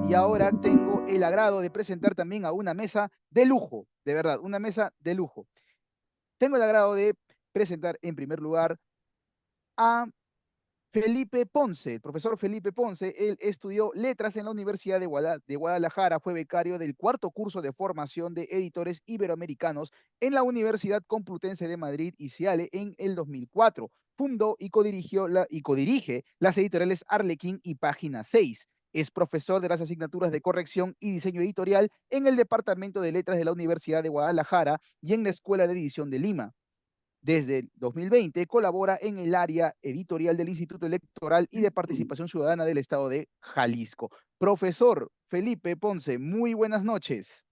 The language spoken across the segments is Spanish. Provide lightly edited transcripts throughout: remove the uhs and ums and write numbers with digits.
Y ahora tengo el agrado de presentar también a una mesa de lujo, de verdad, una mesa de lujo. Tengo el agrado de presentar en primer lugar a Felipe Ponce, el profesor Felipe Ponce. Él estudió letras en la Universidad de Guadalajara, fue becario del cuarto curso de formación de editores iberoamericanos en la Universidad Complutense de Madrid y CIALE en el 2004. Fundó y codirige las editoriales Arlequín y Página 6. Es profesor de las asignaturas de corrección y diseño editorial en el Departamento de Letras de la Universidad de Guadalajara y en la Escuela de Edición de Lima. Desde el 2020 colabora en el área editorial del Instituto Electoral y de Participación Ciudadana del Estado de Jalisco. Profesor Felipe Ponce, muy buenas noches.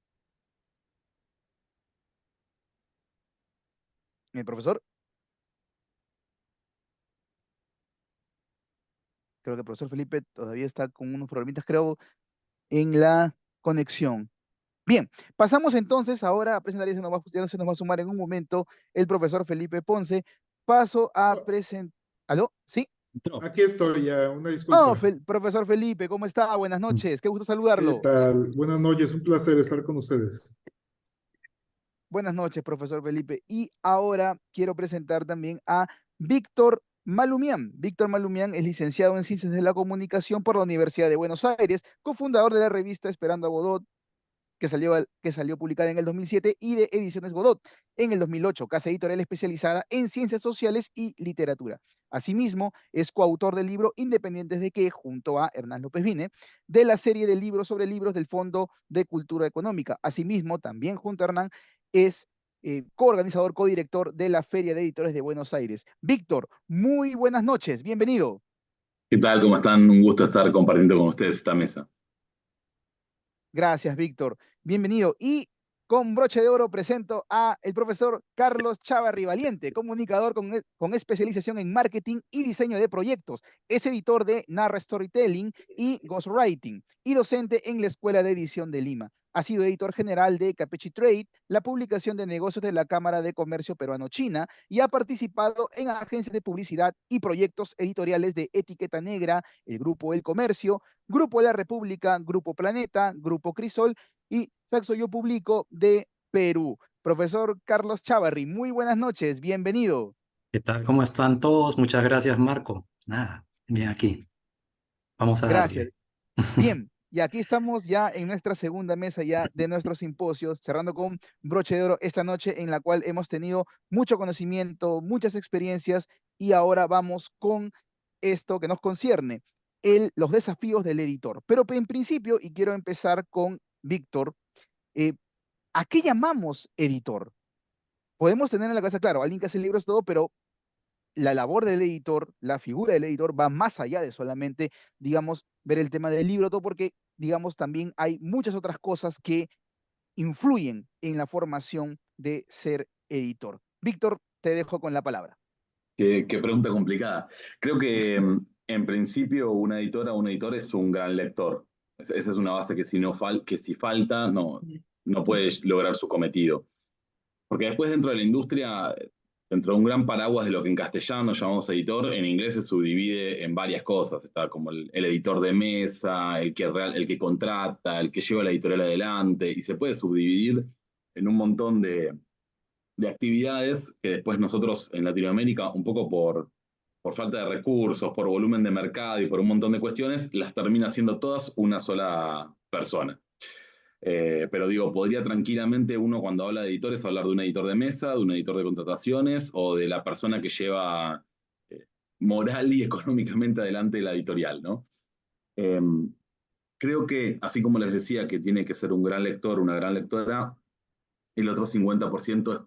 Profesor, creo que el profesor Felipe todavía está con unos problemitas, creo, en la conexión. Bien, pasamos entonces ahora a presentar, ya se nos va a sumar en un momento el profesor Felipe Ponce. Paso a Oh, presentar. ¿Aló? ¿Sí? aquí estoy, ya, una Oh, disculpa. profesor Felipe, ¿cómo está? Buenas noches, qué gusto ¿Qué saludarlo. tal? Buenas noches, un placer estar con ustedes. Buenas noches, profesor Felipe. Y ahora quiero presentar también a Víctor Malumián. Víctor Malumián es licenciado en Ciencias de la Comunicación por la Universidad de Buenos Aires, cofundador de la revista Esperando a Godot, que salió publicada en el 2007, y de Ediciones Godot en el 2008, casa editorial especializada en ciencias sociales y literatura. Asimismo, es coautor del libro Independientes de qué, junto a Hernán López Vine, de la serie de libros sobre libros del Fondo de Cultura Económica. Asimismo, también junto a Hernán, es coorganizador, codirector de la Feria de Editores de Buenos Aires. Víctor, muy buenas noches, bienvenido. ¿Qué tal? ¿Cómo están? Un gusto estar compartiendo con ustedes esta mesa. Gracias, Víctor. Bienvenido. Y con broche de oro presento a el profesor Carlos Chávarri Valiente, comunicador con especialización en marketing y diseño de proyectos. Es editor de Narra Storytelling y Ghostwriting y docente en la Escuela de Edición de Lima. Ha sido editor general de Capechi Trade, la publicación de negocios de la Cámara de Comercio Peruano-China, y ha participado en agencias de publicidad y proyectos editoriales de Etiqueta Negra, el Grupo El Comercio, Grupo La República, Grupo Planeta, Grupo Crisol y Saxo Yo Publico de Perú. Profesor Carlos Chávarri, muy buenas noches, bienvenido. ¿Qué tal? ¿Cómo están todos? Muchas gracias, Marco. Nada, bien aquí. Vamos a Gracias. darle. Bien, y aquí estamos ya en nuestra segunda mesa ya de nuestro simposio, cerrando con broche de oro esta noche, en la cual hemos tenido mucho conocimiento, muchas experiencias, y ahora vamos con esto que nos concierne, los desafíos del editor. Pero en principio, y quiero empezar con Víctor, eh, ¿a qué llamamos editor? Podemos tener en la cabeza, claro, alguien que hace libros, todo, pero la labor del editor, la figura del editor va más allá de solamente, digamos, ver el tema del libro, todo, porque, digamos, también hay muchas otras cosas que influyen en la formación de ser editor. Víctor, te dejo con la palabra. Qué pregunta complicada. Creo que en principio una editora o un editor es un gran lector. Esa es una base que que si falta no puede lograr su cometido. Porque después dentro de la industria, dentro de un gran paraguas de lo que en castellano llamamos editor, en inglés se subdivide en varias cosas. Está como el editor de mesa, el que contrata, el que lleva la editorial adelante, y se puede subdividir en un montón de actividades que después nosotros en Latinoamérica, un poco por falta de recursos, por volumen de mercado y por un montón de cuestiones, las termina siendo todas una sola persona. Pero digo, podría tranquilamente uno cuando habla de editores hablar de un editor de mesa, de un editor de contrataciones o de la persona que lleva moral y económicamente adelante la editorial, ¿no? Eh, Creo que, así como les decía que tiene que ser un gran lector, una gran lectora, el otro 50% es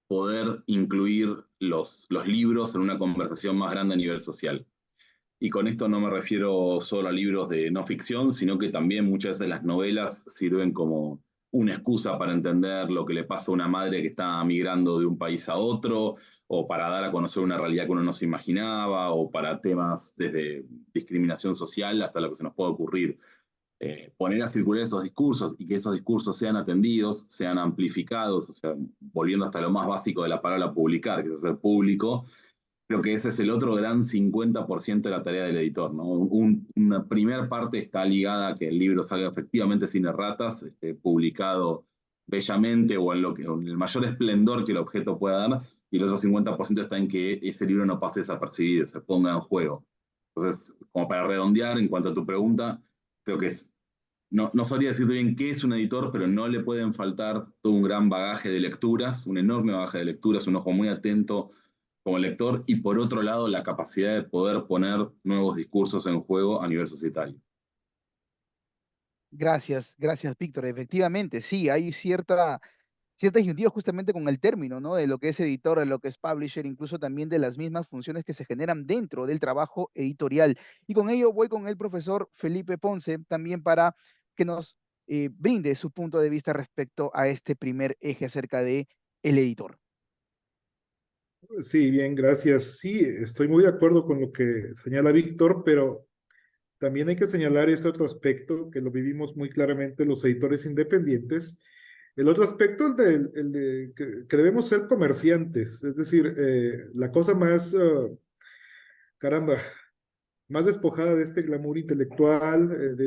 poder incluir los libros en una conversación más grande a nivel social. Y con esto no me refiero solo a libros de no ficción, sino que también muchas veces las novelas sirven como una excusa para entender lo que le pasa a una madre que está migrando de un país a otro, o para dar a conocer una realidad que uno no se imaginaba, o para temas desde discriminación social hasta lo que se nos puede ocurrir. Poner a circular esos discursos y que esos discursos sean atendidos, sean amplificados, o sea, volviendo hasta lo más básico de la palabra publicar, que es hacer público, Creo que ese es el otro gran 50% de la tarea del editor, ¿no? Una primera parte está ligada a que el libro salga efectivamente sin erratas, publicado bellamente o en el mayor esplendor que el objeto pueda dar, y el otro 50% está en que ese libro no pase desapercibido, se ponga en juego. Entonces, como para redondear en cuanto a tu pregunta, creo que no sabría decirte bien qué es un editor, pero no le pueden faltar todo un gran bagaje de lecturas, un enorme bagaje de lecturas, un ojo muy atento como lector, y por otro lado la capacidad de poder poner nuevos discursos en juego a nivel societario. Gracias, Víctor. Efectivamente, sí, hay cierta disyuntiva justamente con el término, ¿no? De lo que es editor, de lo que es publisher, incluso también de las mismas funciones que se generan dentro del trabajo editorial. Y con ello voy con el profesor Felipe Ponce también para que nos brinde su punto de vista respecto a este primer eje acerca de el editor. Sí, bien, gracias. Sí, estoy muy de acuerdo con lo que señala Víctor, pero también hay que señalar este otro aspecto que lo vivimos muy claramente los editores independientes. El otro aspecto, que debemos ser comerciantes, es decir, la cosa más, caramba, más despojada de este glamour intelectual, de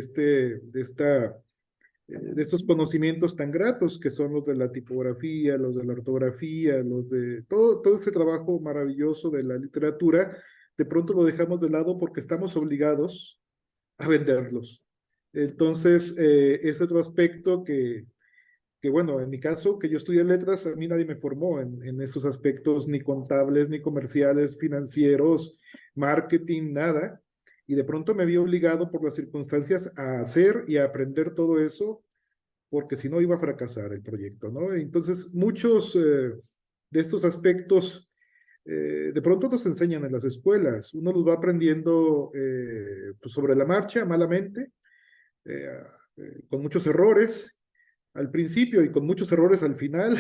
estos conocimientos tan gratos que son los de la tipografía, los de la ortografía, los de todo ese trabajo maravilloso de la literatura, de pronto lo dejamos de lado porque estamos obligados a venderlos. Entonces, es otro aspecto bueno, en mi caso, que yo estudié letras, a mí nadie me formó en esos aspectos, ni contables, ni comerciales, financieros, marketing, nada. Y de pronto me vi obligado por las circunstancias a hacer y a aprender todo eso, porque si no iba a fracasar el proyecto, ¿no? Entonces, muchos de estos aspectos de pronto nos enseñan en las escuelas. Uno los va aprendiendo pues sobre la marcha, malamente, eh, con muchos errores al principio y con muchos errores al final.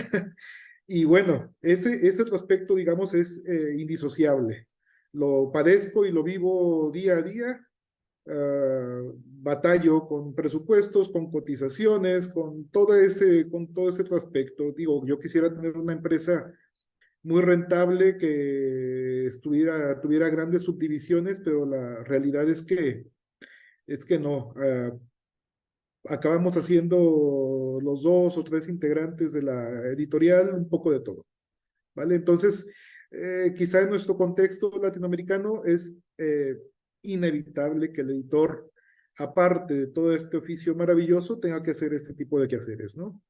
Y bueno, ese otro aspecto, digamos, es indisociable. Lo padezco y lo vivo día a día. Batallo con presupuestos, con cotizaciones, con todo ese otro aspecto. Digo, yo quisiera tener una empresa muy rentable que tuviera grandes subdivisiones, pero la realidad es que no. Acabamos haciendo los dos o tres integrantes de la editorial un poco de todo, ¿vale? Entonces, quizá en nuestro contexto latinoamericano es inevitable que el editor, aparte de todo este oficio maravilloso, tenga que hacer este tipo de quehaceres, ¿no?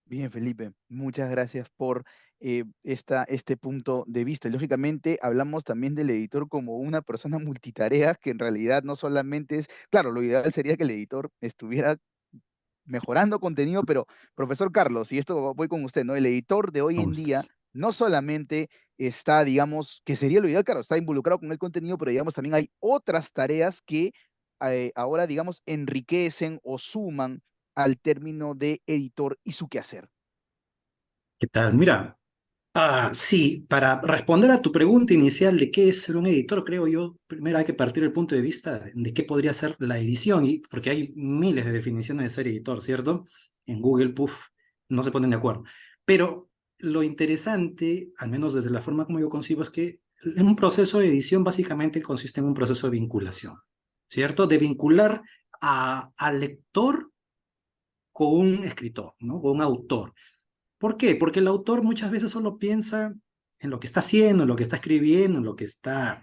Bien, Felipe, muchas gracias por este punto de vista. Lógicamente, hablamos también del editor como una persona multitarea, que en realidad no solamente es, claro, lo ideal sería que el editor estuviera mejorando contenido, pero profesor Carlos, y esto voy con usted, ¿no? El editor de hoy en día no solamente está, digamos, que sería lo ideal, claro, está involucrado con el contenido, pero digamos también hay otras tareas que ahora, digamos, enriquecen o suman al término de editor y su quehacer. ¿Qué tal? Mira, sí, para responder a tu pregunta inicial de qué es ser un editor, creo yo, primero hay que partir del punto de vista de qué podría ser la edición, y porque hay miles de definiciones de ser editor, ¿cierto? En Google, puff, no se ponen de acuerdo. Pero lo interesante, al menos desde la forma como yo concibo, es que en un proceso de edición básicamente consiste en un proceso de vinculación, ¿cierto? De vincular al lector con un escritor, ¿no? Con un autor. ¿Por qué? Porque el autor muchas veces solo piensa en lo que está haciendo, en lo que está escribiendo, en lo que está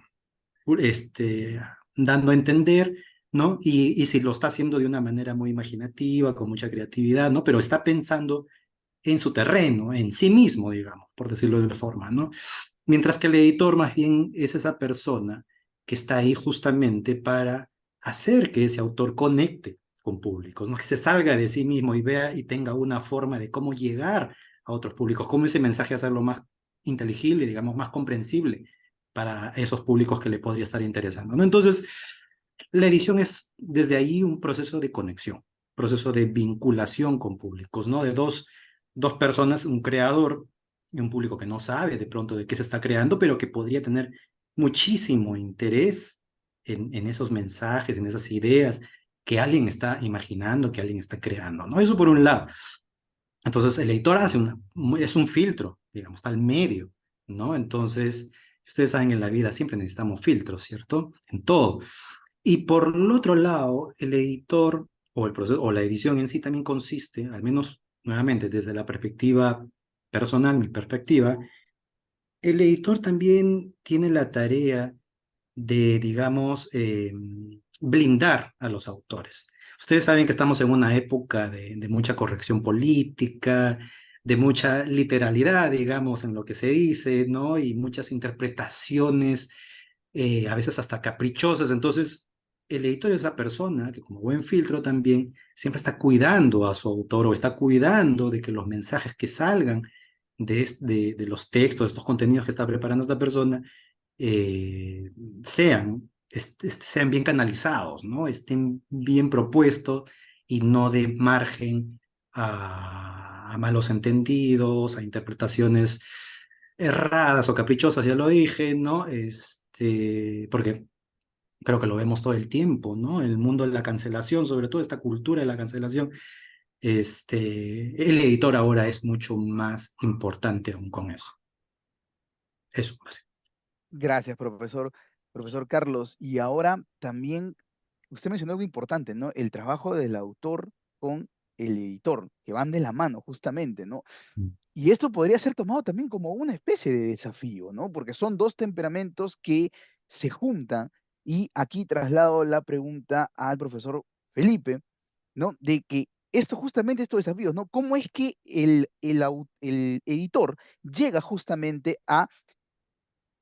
este, dando a entender, ¿no? Y si lo está haciendo de una manera muy imaginativa, con mucha creatividad, ¿no? Pero está pensando en su terreno, en sí mismo, digamos, por decirlo de una forma, ¿no? Mientras que el editor más bien es esa persona que está ahí justamente para hacer que ese autor conecte con públicos, ¿no? Que se salga de sí mismo y vea y tenga una forma de cómo llegar a otros públicos, cómo ese mensaje hacerlo más inteligible, digamos, más comprensible para esos públicos que le podría estar interesando, ¿no? Entonces, la edición es desde ahí un proceso de conexión, proceso de vinculación con públicos, ¿no? De dos personas, un creador y un público que no sabe de pronto de qué se está creando, pero que podría tener muchísimo interés en esos mensajes, en esas ideas que alguien está imaginando, que alguien está creando, ¿no? Eso por un lado. Entonces el editor es un filtro, digamos, está al medio ¿no? Entonces, ustedes saben, en la vida siempre necesitamos filtros, ¿cierto? En todo. Y por el otro lado, el editor o el proceso o la edición en sí también consiste, al menos nuevamente desde la perspectiva personal, mi perspectiva, el editor también tiene la tarea de, digamos, blindar a los autores. Ustedes saben que estamos en una época de mucha corrección política, de mucha literalidad, digamos, en lo que se dice, ¿no? Y muchas interpretaciones, a veces hasta caprichosas. Entonces, el editor es esa persona que como buen filtro también siempre está cuidando a su autor o está cuidando de que los mensajes que salgan de los textos, de estos contenidos que está preparando esta persona, eh, sean bien canalizados, ¿no? Estén bien propuestos y no de margen a malos entendidos, a interpretaciones erradas o caprichosas, ya lo dije, ¿no? Porque creo que lo vemos todo el tiempo, ¿no? El mundo de la cancelación, sobre todo esta cultura de la cancelación, el editor ahora es mucho más importante aún con eso. Eso. Gracias, profesor Carlos. Y ahora también, usted mencionó algo importante, ¿no? El trabajo del autor con el editor, que van de la mano, justamente, ¿no? Y esto podría ser tomado también como una especie de desafío, ¿no? Porque son dos temperamentos que se juntan. Y aquí traslado la pregunta al profesor Felipe, ¿no? De que justamente estos desafíos, ¿no? ¿Cómo es que el editor llega justamente a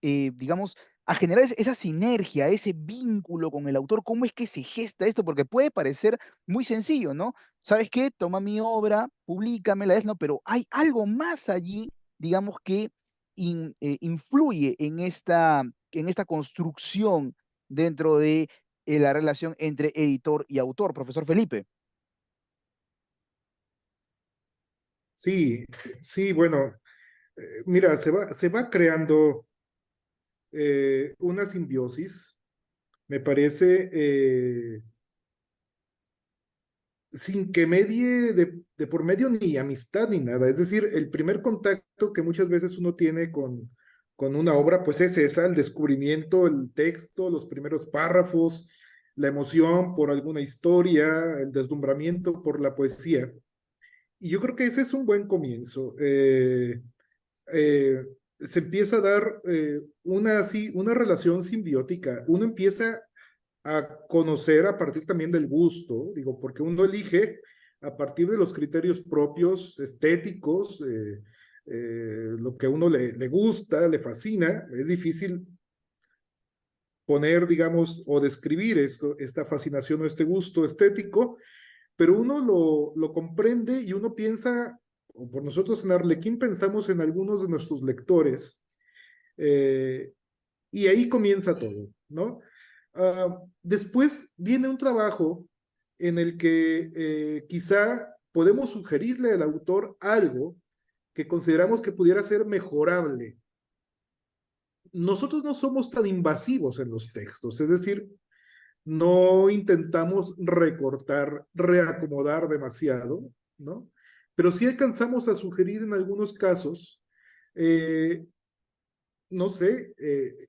digamos, a generar esa sinergia, ese vínculo con el autor? ¿Cómo es que se gesta esto? Porque puede parecer muy sencillo, ¿no? ¿Sabes qué? Toma mi obra, públicamela, ¿no? Pero hay algo más allí, digamos, que influye en esta construcción dentro de la relación entre editor y autor, profesor Felipe. Sí, sí, bueno, mira, se va creando una simbiosis, me parece, sin que medie de por medio ni amistad ni nada. Es decir, el primer contacto que muchas veces uno tiene con una obra, pues es esa, el descubrimiento, el texto, los primeros párrafos, la emoción por alguna historia, el deslumbramiento por la poesía. Y yo creo que ese es un buen comienzo. Eh, Se empieza a dar una relación simbiótica. Uno empieza a conocer a partir también del gusto, digo, porque uno elige a partir de los criterios propios, estéticos, lo que a uno le gusta, le fascina. Es difícil poner, digamos, o describir esta fascinación o este gusto estético, pero uno lo comprende y uno piensa, o por nosotros en Arlequín pensamos en algunos de nuestros lectores, eh, y ahí comienza todo, ¿no? Después viene un trabajo en el que quizá podemos sugerirle al autor algo que consideramos que pudiera ser mejorable. Nosotros no somos tan invasivos en los textos, es decir, no intentamos recortar, reacomodar demasiado, ¿no? Pero sí alcanzamos a sugerir en algunos casos, eh, no sé,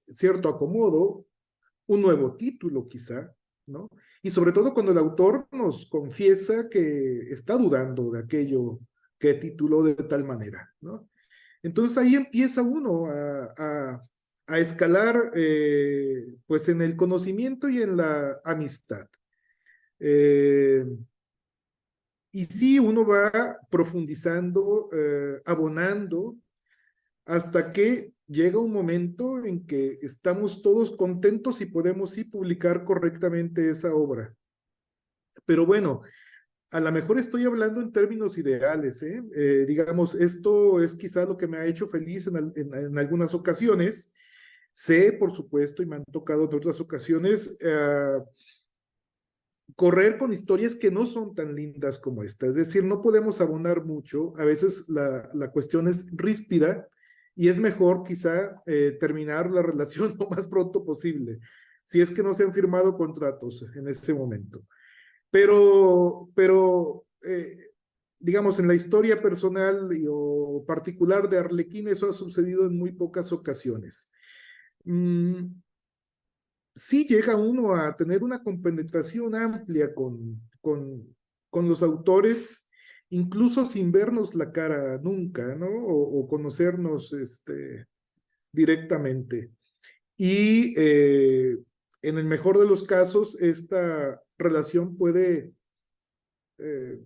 cierto acomodo, un nuevo título quizá, ¿no? Y sobre todo cuando el autor nos confiesa que está dudando de aquello que tituló de tal manera, ¿no? Entonces ahí empieza uno a escalar, pues en el conocimiento y en la amistad. Eh, y sí, uno va profundizando, abonando, hasta que llega un momento en que estamos todos contentos y podemos sí publicar correctamente esa obra. Pero bueno, a lo mejor estoy hablando en términos ideales, ¿eh? Digamos, esto es quizá lo que me ha hecho feliz en algunas ocasiones. Sé, por supuesto, y me han tocado en otras ocasiones, correr con historias que no son tan lindas como esta. Es decir, no podemos abonar mucho. A veces la cuestión es ríspida y es mejor quizá terminar la relación lo más pronto posible, si es que no se han firmado contratos en ese momento. Pero digamos, en la historia personal o particular de Arlequín, eso ha sucedido en muy pocas ocasiones. Sí llega uno a tener una compenetración amplia con los autores, incluso sin vernos la cara nunca, ¿no? O conocernos directamente. Y en el mejor de los casos, esta relación puede eh,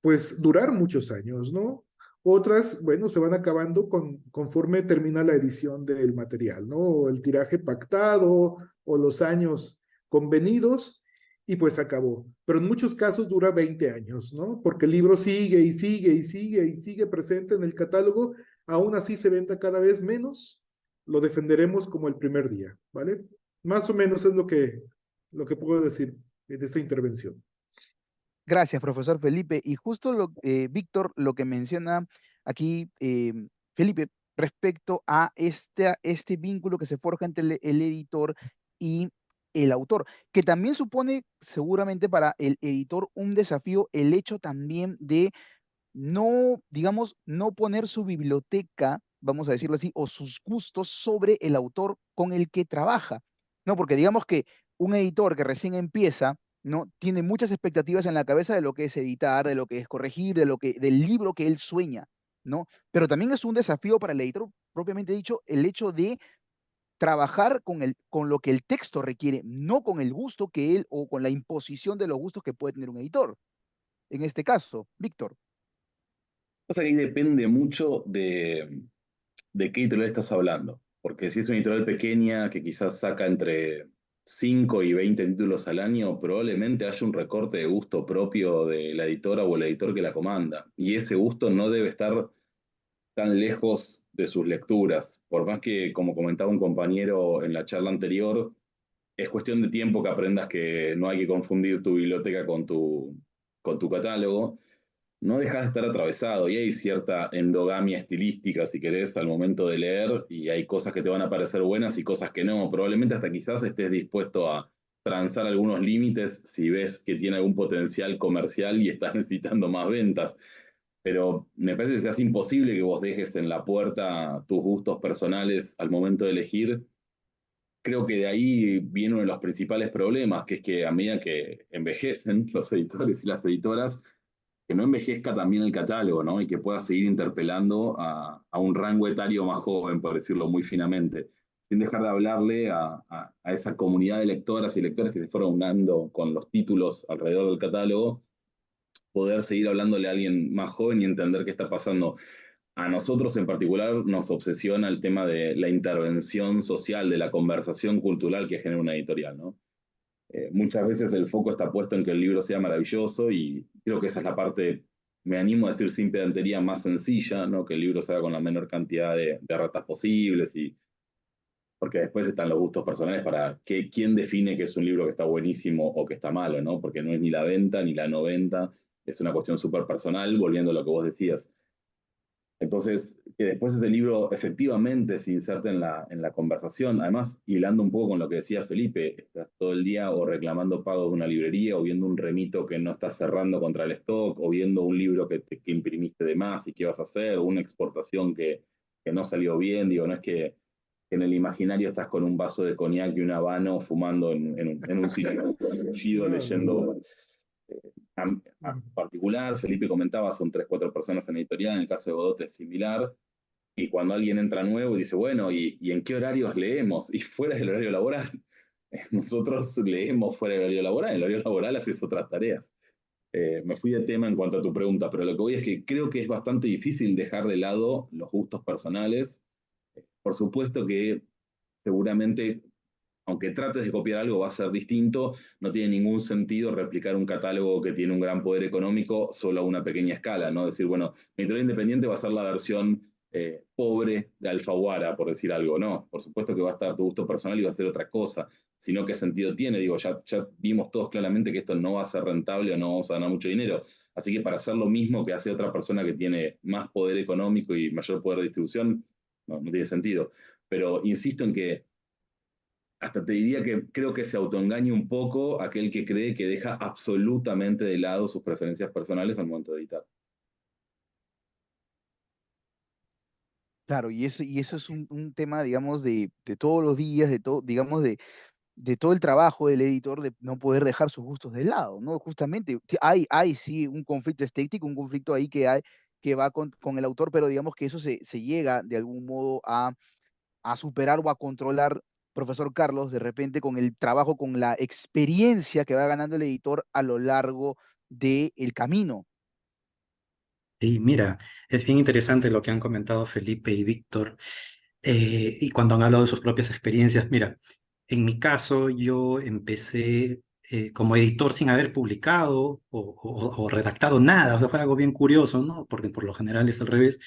pues durar muchos años, ¿no? Otras, bueno, se van acabando conforme termina la edición del material, ¿no? O el tiraje pactado o los años convenidos y pues acabó. Pero en muchos casos dura 20 años, ¿no? Porque el libro sigue y sigue y sigue y sigue presente en el catálogo, aún así se venda cada vez menos, lo defenderemos como el primer día, ¿vale? Más o menos es lo que puedo decir de esta intervención. Gracias, profesor Felipe. Y justo Víctor, lo que menciona aquí Felipe respecto a este vínculo que se forja entre el editor y el autor, que también supone seguramente para el editor un desafío el hecho también de no, digamos, no poner su biblioteca, vamos a decirlo así, o sus gustos sobre el autor con el que trabaja. No, porque digamos que un editor que recién empieza, ¿no? Tiene muchas expectativas en la cabeza de lo que es editar, de lo que es corregir, del libro que él sueña, ¿no? Pero también es un desafío para el editor, propiamente dicho, el hecho de trabajar con lo que el texto requiere, no con el gusto que él o con la imposición de los gustos que puede tener un editor. En este caso, Víctor. O sea, ahí depende mucho de qué editorial estás hablando. Porque si es una editorial pequeña que quizás saca entre 5 y 20 títulos al año, probablemente haya un recorte de gusto propio de la editora o el editor que la comanda. Y ese gusto no debe estar tan lejos de sus lecturas. Por más que, como comentaba un compañero en la charla anterior, es cuestión de tiempo que aprendas que no hay que confundir tu biblioteca con tu catálogo. No dejas de estar atravesado y hay cierta endogamia estilística, si querés, al momento de leer, y hay cosas que te van a parecer buenas y cosas que no. Probablemente hasta quizás estés dispuesto a transar algunos límites si ves que tiene algún potencial comercial y estás necesitando más ventas. Pero me parece que se hace imposible que vos dejes en la puerta tus gustos personales al momento de elegir. Creo que de ahí viene uno de los principales problemas, que es que a medida que envejecen los editores y las editoras, que no envejezca también el catálogo, ¿no? Y que pueda seguir interpelando a un rango etario más joven, por decirlo muy finamente, sin dejar de hablarle a esa comunidad de lectoras y lectores que se fueron unando con los títulos alrededor del catálogo, poder seguir hablándole a alguien más joven y entender qué está pasando. A nosotros en particular nos obsesiona el tema de la intervención social, de la conversación cultural que genera una editorial, ¿no? Muchas veces el foco está puesto en que el libro sea maravilloso y creo que esa es la parte, me animo a decir sin pedantería, más sencilla, ¿no? Que el libro se haga con la menor cantidad de ratas posibles y porque después están los gustos personales para quién define que es un libro que está buenísimo o que está malo, ¿no? Porque no es ni la venta ni la no venta, es una cuestión súper personal, volviendo a lo que vos decías. Entonces, que después ese libro efectivamente se inserte en la conversación, además, hilando un poco con lo que decía Felipe, estás todo el día o reclamando pagos de una librería, o viendo un remito que no está cerrando contra el stock, o viendo un libro que imprimiste de más y qué vas a hacer, o una exportación que no salió bien, digo, no es que en el imaginario estás con un vaso de coñac y un habano fumando en un sitio leyendo particular. Felipe comentaba, son 3, 4 personas en editorial, en el caso de Godot es similar. Y cuando alguien entra nuevo y dice, bueno, ¿y en qué horarios leemos? Y fuera del horario laboral. Nosotros leemos fuera del horario laboral, en el horario laboral haces otras tareas. Me fui de tema en cuanto a tu pregunta, pero lo que voy es que creo que es bastante difícil dejar de lado los gustos personales. Por supuesto que seguramente aunque trates de copiar algo, va a ser distinto. No tiene ningún sentido replicar un catálogo que tiene un gran poder económico solo a una pequeña escala, ¿no? Decir, bueno, mi editorial independiente va a ser la versión pobre de Alfaguara, por decir algo. No, por supuesto que va a estar tu gusto personal y va a ser otra cosa. Sino qué sentido tiene, digo, ya vimos todos claramente que esto no va a ser rentable o no vamos a ganar mucho dinero. Así que para hacer lo mismo que hace otra persona que tiene más poder económico y mayor poder de distribución, no tiene sentido. Pero insisto en que hasta te diría que creo que se autoengaña un poco aquel que cree que deja absolutamente de lado sus preferencias personales al momento de editar. Claro, y eso es un tema, digamos, de todos los días, de todo, digamos, de todo el trabajo del editor de no poder dejar sus gustos de lado, ¿no? Justamente, hay sí un conflicto estético, un conflicto ahí que va con el autor, pero digamos que eso se llega de algún modo a superar o a controlar, profesor Carlos, de repente con el trabajo, con la experiencia que va ganando el editor a lo largo del camino. Y mira, es bien interesante lo que han comentado Felipe y Víctor, y cuando han hablado de sus propias experiencias. Mira, en mi caso yo empecé como editor sin haber publicado o redactado nada, o sea, fue algo bien curioso, ¿no? Porque por lo general es al revés.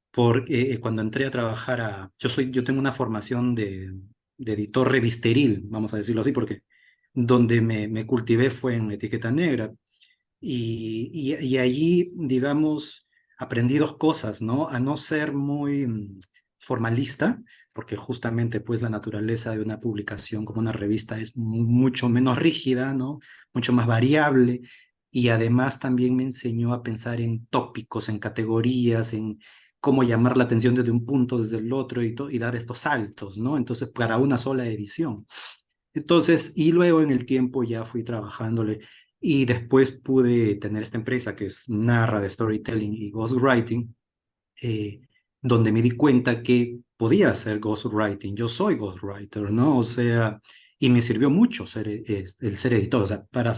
Porque cuando entré a trabajar yo tengo una formación de editor revisteril, vamos a decirlo así, porque donde me cultivé fue en etiqueta negra. Y allí, digamos, aprendí dos cosas, ¿no? A no ser muy formalista, porque justamente pues la naturaleza de una publicación como una revista es mucho menos rígida, ¿no? Mucho más variable. Y además también me enseñó a pensar en tópicos, en categorías, en cómo llamar la atención desde un punto, desde el otro y dar estos saltos, ¿no? Entonces, para una sola edición. Entonces, y luego en el tiempo ya fui trabajándole y después pude tener esta empresa que es Narra de Storytelling y Ghostwriting, eh, donde me di cuenta que podía hacer ghostwriting. Yo soy ghostwriter, ¿no? O sea, y me sirvió mucho el ser editor. O sea, para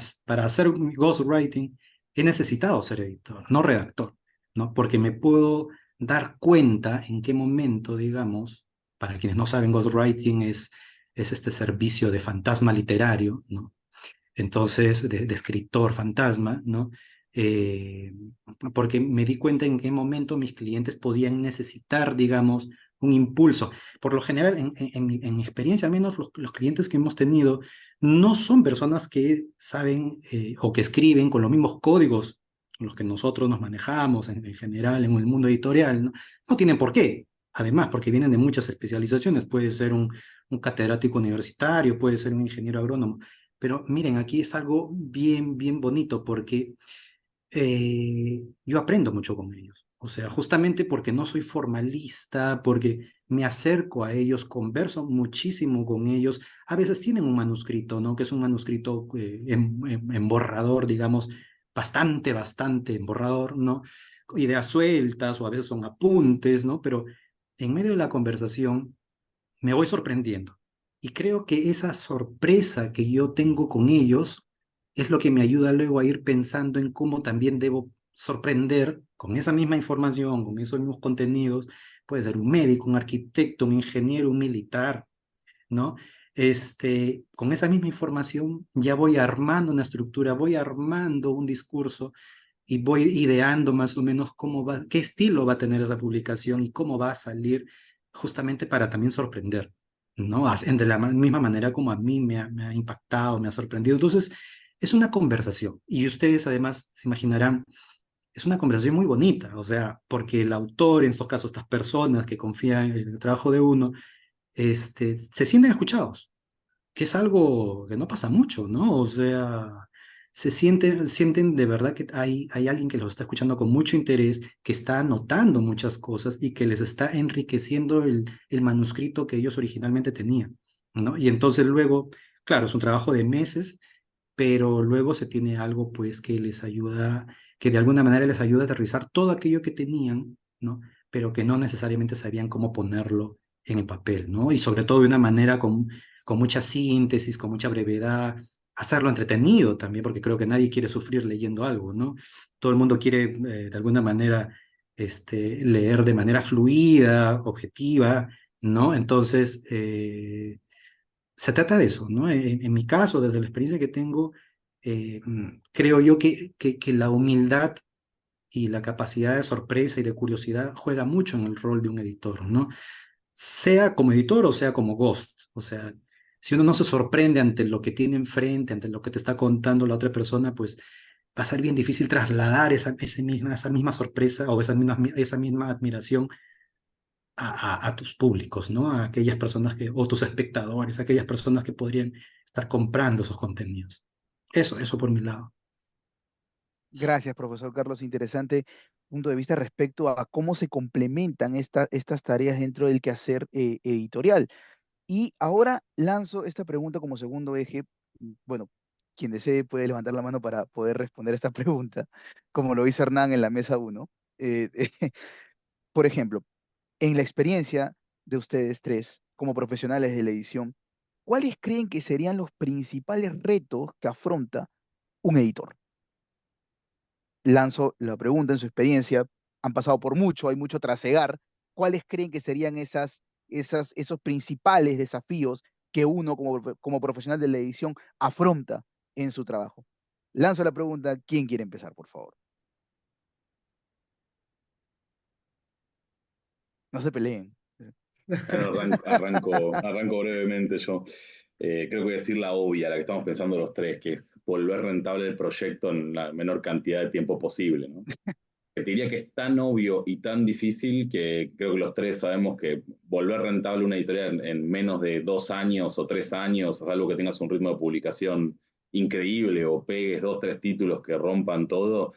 hacer ghostwriting he necesitado ser editor, no redactor, ¿no? Porque me puedo dar cuenta en qué momento, digamos, para quienes no saben, ghostwriting es este servicio de fantasma literario, ¿no? Entonces, de escritor fantasma, ¿no? Eh, Porque me di cuenta en qué momento mis clientes podían necesitar, digamos, un impulso. Por lo general, en mi experiencia, al menos los clientes que hemos tenido, no son personas que saben o que escriben con los mismos códigos con los que nosotros nos manejamos en general en el mundo editorial, ¿no? No tienen por qué. Además, porque vienen de muchas especializaciones. Puede ser un catedrático universitario, puede ser un ingeniero agrónomo. Pero miren, aquí es algo bien, bien bonito porque yo aprendo mucho con ellos. O sea, justamente porque no soy formalista, porque me acerco a ellos, converso muchísimo con ellos. A veces tienen un manuscrito, ¿no? Que es un manuscrito en borrador, digamos, bastante, bastante en borrador, ¿no? Ideas sueltas o a veces son apuntes, ¿no? Pero en medio de la conversación me voy sorprendiendo. Y creo que esa sorpresa que yo tengo con ellos es lo que me ayuda luego a ir pensando en cómo también debo sorprender con esa misma información, con esos mismos contenidos. Puede ser un médico, un arquitecto, un ingeniero, un militar, ¿no? Con esa misma información ya voy armando una estructura, voy armando un discurso y voy ideando más o menos qué estilo va a tener esa publicación y cómo va a salir justamente para también sorprender, ¿no? De la misma manera como a mí me ha impactado, me ha sorprendido. Entonces, es una conversación y ustedes además se imaginarán, es una conversación muy bonita, o sea, porque el autor, en estos casos, estas personas que confían en el trabajo de uno, se sienten escuchados, que es algo que no pasa mucho, ¿no? O sea, sienten de verdad que hay alguien que los está escuchando con mucho interés, que está anotando muchas cosas y que les está enriqueciendo el manuscrito que ellos originalmente tenían, ¿no? Y entonces luego, claro, es un trabajo de meses, pero luego se tiene algo pues que les ayuda, que de alguna manera les ayuda a aterrizar todo aquello que tenían, ¿no? Pero que no necesariamente sabían cómo ponerlo en el papel, ¿no? Y sobre todo de una manera con mucha síntesis, con mucha brevedad, hacerlo entretenido también, porque creo que nadie quiere sufrir leyendo algo, ¿no? Todo el mundo quiere de alguna manera leer de manera fluida, objetiva, ¿no? Entonces, se trata de eso, ¿no? En mi caso, desde la experiencia que tengo, creo yo que la humildad y la capacidad de sorpresa y de curiosidad juega mucho en el rol de un editor, ¿no? Sea como editor o sea como ghost. O sea, si uno no se sorprende ante lo que tiene enfrente, ante lo que te está contando la otra persona, pues va a ser bien difícil trasladar esa misma sorpresa o esa misma admiración a tus públicos, ¿no? A aquellas personas o tus espectadores, a aquellas personas que podrían estar comprando esos contenidos. Eso por mi lado. Gracias, profesor Carlos, interesante. punto de vista respecto a cómo se complementan estas tareas dentro del quehacer editorial. Y ahora lanzo esta pregunta como segundo eje. Bueno, quien desee puede levantar la mano para poder responder esta pregunta, como lo hizo Hernán en la mesa uno. Eh, por ejemplo, en la experiencia de ustedes tres como profesionales de la edición, ¿cuáles creen que serían los principales retos que afronta un editor? Lanzo la pregunta en su experiencia, han pasado por mucho, hay mucho trasegar. ¿Cuáles creen que serían esos principales desafíos que uno como profesional de la edición afronta en su trabajo? Lanzo la pregunta, ¿quién quiere empezar, por favor? No se peleen. Bueno, arranco brevemente yo. Creo que voy a decir la obvia, la que estamos pensando los tres, que es volver rentable el proyecto en la menor cantidad de tiempo posible, ¿no? Te diría que es tan obvio y tan difícil que creo que los tres sabemos que volver rentable una editorial en menos de 2 años o 3 años, salvo que tengas un ritmo de publicación increíble o pegues 2, 3 títulos que rompan todo,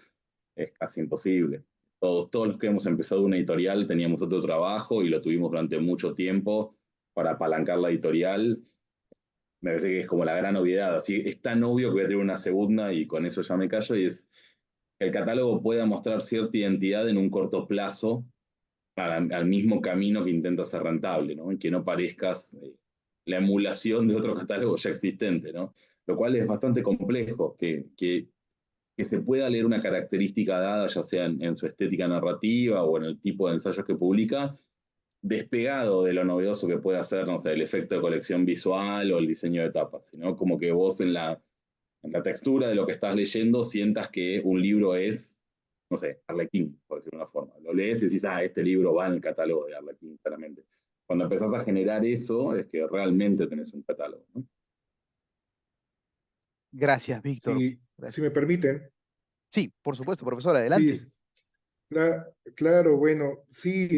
es casi imposible. Todos los que hemos empezado una editorial teníamos otro trabajo y lo tuvimos durante mucho tiempo para apalancar la editorial. Me parece que es como la gran novedad. Así es tan obvio que voy a tener una segunda y con eso ya me callo, y es que el catálogo pueda mostrar cierta identidad en un corto plazo al mismo camino que intenta ser rentable, ¿no? Y que no parezcas la emulación de otro catálogo ya existente, ¿no? Lo cual es bastante complejo, que se pueda leer una característica dada, ya sea en su estética narrativa o en el tipo de ensayos que publica, despegado de lo novedoso que puede hacer, no sé, el efecto de colección visual o el diseño de tapas, sino como que vos en la textura de lo que estás leyendo sientas que un libro es, no sé, Arlequín, por decirlo de una forma. Lo lees y decís, este libro va en el catálogo de Arlequín, claramente. Cuando empezás a generar eso, es que realmente tenés un catálogo, ¿no? Gracias, Víctor. Si Gracias. me permiten. Sí, por supuesto, profesor, Sí, adelante. claro, bueno, sí,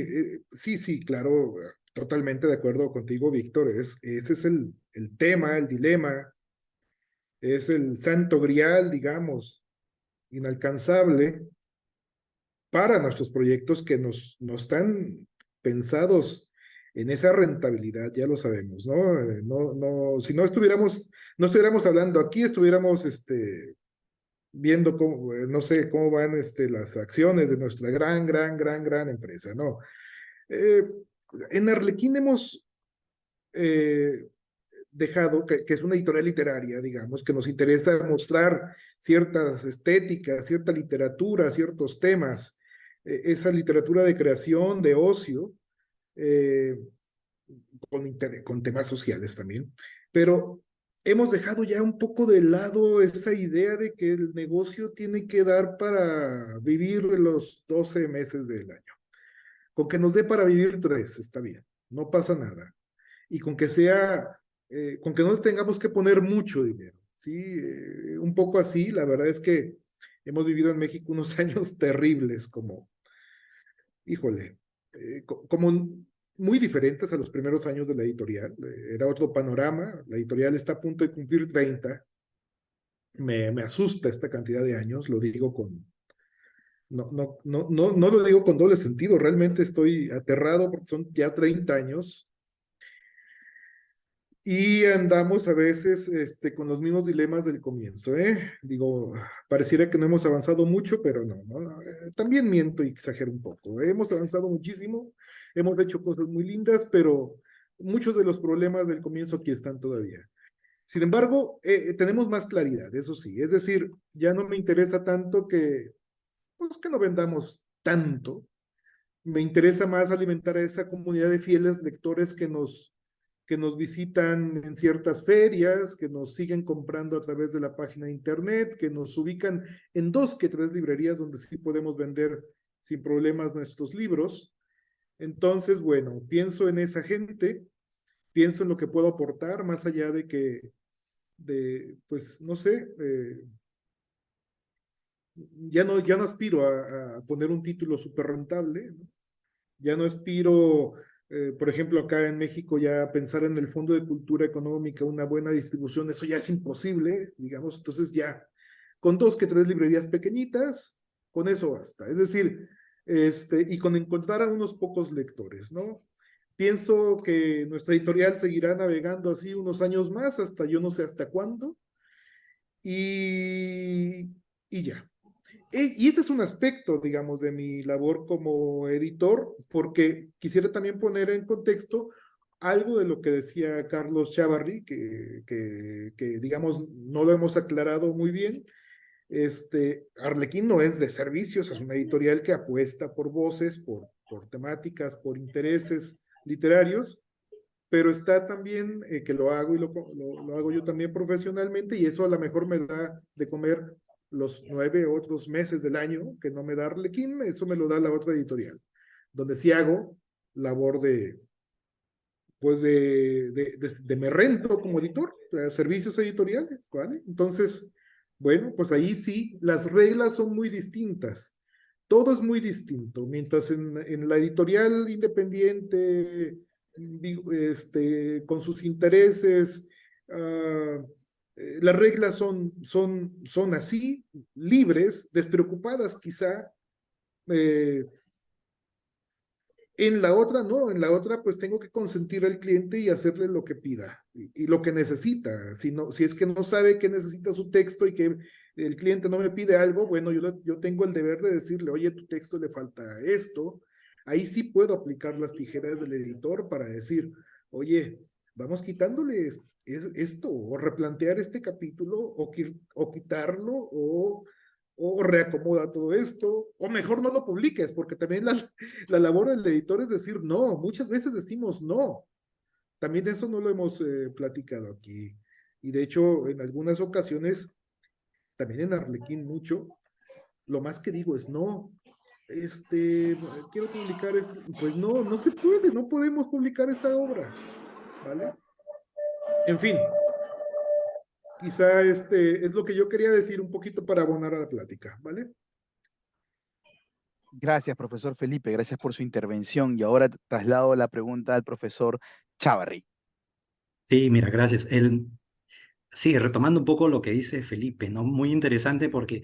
sí, claro, totalmente de acuerdo contigo, Víctor. Ese es el tema, el dilema, es el santo grial, digamos, inalcanzable para nuestros proyectos que no están pensados en esa rentabilidad, ya lo sabemos, ¿no? Si no estuviéramos hablando aquí, estuviéramos viendo cómo, no sé, cómo van las acciones de nuestra gran empresa, ¿no? Eh, en Arlequín hemos dejado, que es una editorial literaria, digamos, que nos interesa mostrar ciertas estéticas, cierta literatura, ciertos temas, esa literatura de creación, de ocio, eh, con temas sociales también, pero hemos dejado ya un poco de lado esa idea de que el negocio tiene que dar para vivir los 12 meses del año. Con que nos dé para vivir 3, está bien, no pasa nada. Y con que sea, con que no tengamos que poner mucho dinero, ¿sí? Un poco así, la verdad es que hemos vivido en México unos años terribles, como, híjole, como muy diferentes a los primeros años de la editorial. Era otro panorama, la editorial está a punto de cumplir 30. Me asusta esta cantidad de años, lo digo no lo digo con doble sentido, realmente estoy aterrado porque son ya 30 años y andamos a veces con los mismos dilemas del comienzo, ¿eh? Digo, pareciera que no hemos avanzado mucho, pero no. También miento y exagero un poco. Hemos avanzado muchísimo, hemos hecho cosas muy lindas, pero muchos de los problemas del comienzo aquí están todavía. Sin embargo, tenemos más claridad, eso sí. Es decir, ya no me interesa tanto pues, que no vendamos tanto. Me interesa más alimentar a esa comunidad de fieles lectores que nos visitan en ciertas ferias, que nos siguen comprando a través de la página de internet, que nos ubican en 2 que 3 librerías donde sí podemos vender sin problemas nuestros libros. Entonces, bueno, pienso en esa gente, pienso en lo que puedo aportar, más allá pues, no sé, ya no aspiro a poner un título súper rentable, ¿no? Ya no aspiro, por ejemplo, acá en México, ya pensar en el Fondo de Cultura Económica, una buena distribución, eso ya es imposible, digamos. Entonces ya, con 2 que 3 librerías pequeñitas, con eso basta. Es decir, y con encontrar a unos pocos lectores, ¿no? Pienso que nuestra editorial seguirá navegando así unos años más, hasta yo no sé hasta cuándo, y ya. Y ese es un aspecto, digamos, de mi labor como editor, porque quisiera también poner en contexto algo de lo que decía Carlos Chavarri, que digamos, no lo hemos aclarado muy bien. Arlequín no es de servicios, es una editorial que apuesta por voces, por temáticas, por intereses literarios, pero está también, que lo hago y lo hago yo también profesionalmente, y eso a lo mejor me da de comer los 9 otros meses del año que no me da Arlequín, eso me lo da la otra editorial, donde sí hago labor pues de me rento como editor, servicios editoriales, ¿vale? Entonces, bueno, pues ahí sí, las reglas son muy distintas. Todo es muy distinto. Mientras en la editorial independiente, con sus intereses, las reglas son así, libres, despreocupadas quizá. En la otra, no, en la otra pues tengo que consentir al cliente y hacerle lo que pida y lo que necesita. Si es que no sabe que necesita su texto y que el cliente no me pide algo, bueno, yo tengo el deber de decirle, oye, tu texto le falta esto. Ahí sí puedo aplicar las tijeras del editor para decir, oye, vamos quitándole esto, o replantear este capítulo, o quitarlo, o reacomoda todo esto, o mejor no lo publiques, porque también la labor del editor es decir no, muchas veces decimos no. También eso no lo hemos platicado aquí. Y de hecho, en algunas ocasiones, también en Arlequín mucho, lo más que digo es no. Quiero publicar esto. Pues no, no se puede, no podemos publicar esta obra, ¿vale? En fin, quizá es lo que yo quería decir un poquito para abonar a la plática, ¿vale? Gracias, profesor Felipe, gracias por su intervención. Y ahora traslado la pregunta al profesor Chavarri. Sí, mira, gracias. Sí, retomando un poco lo que dice Felipe, ¿no? Muy interesante porque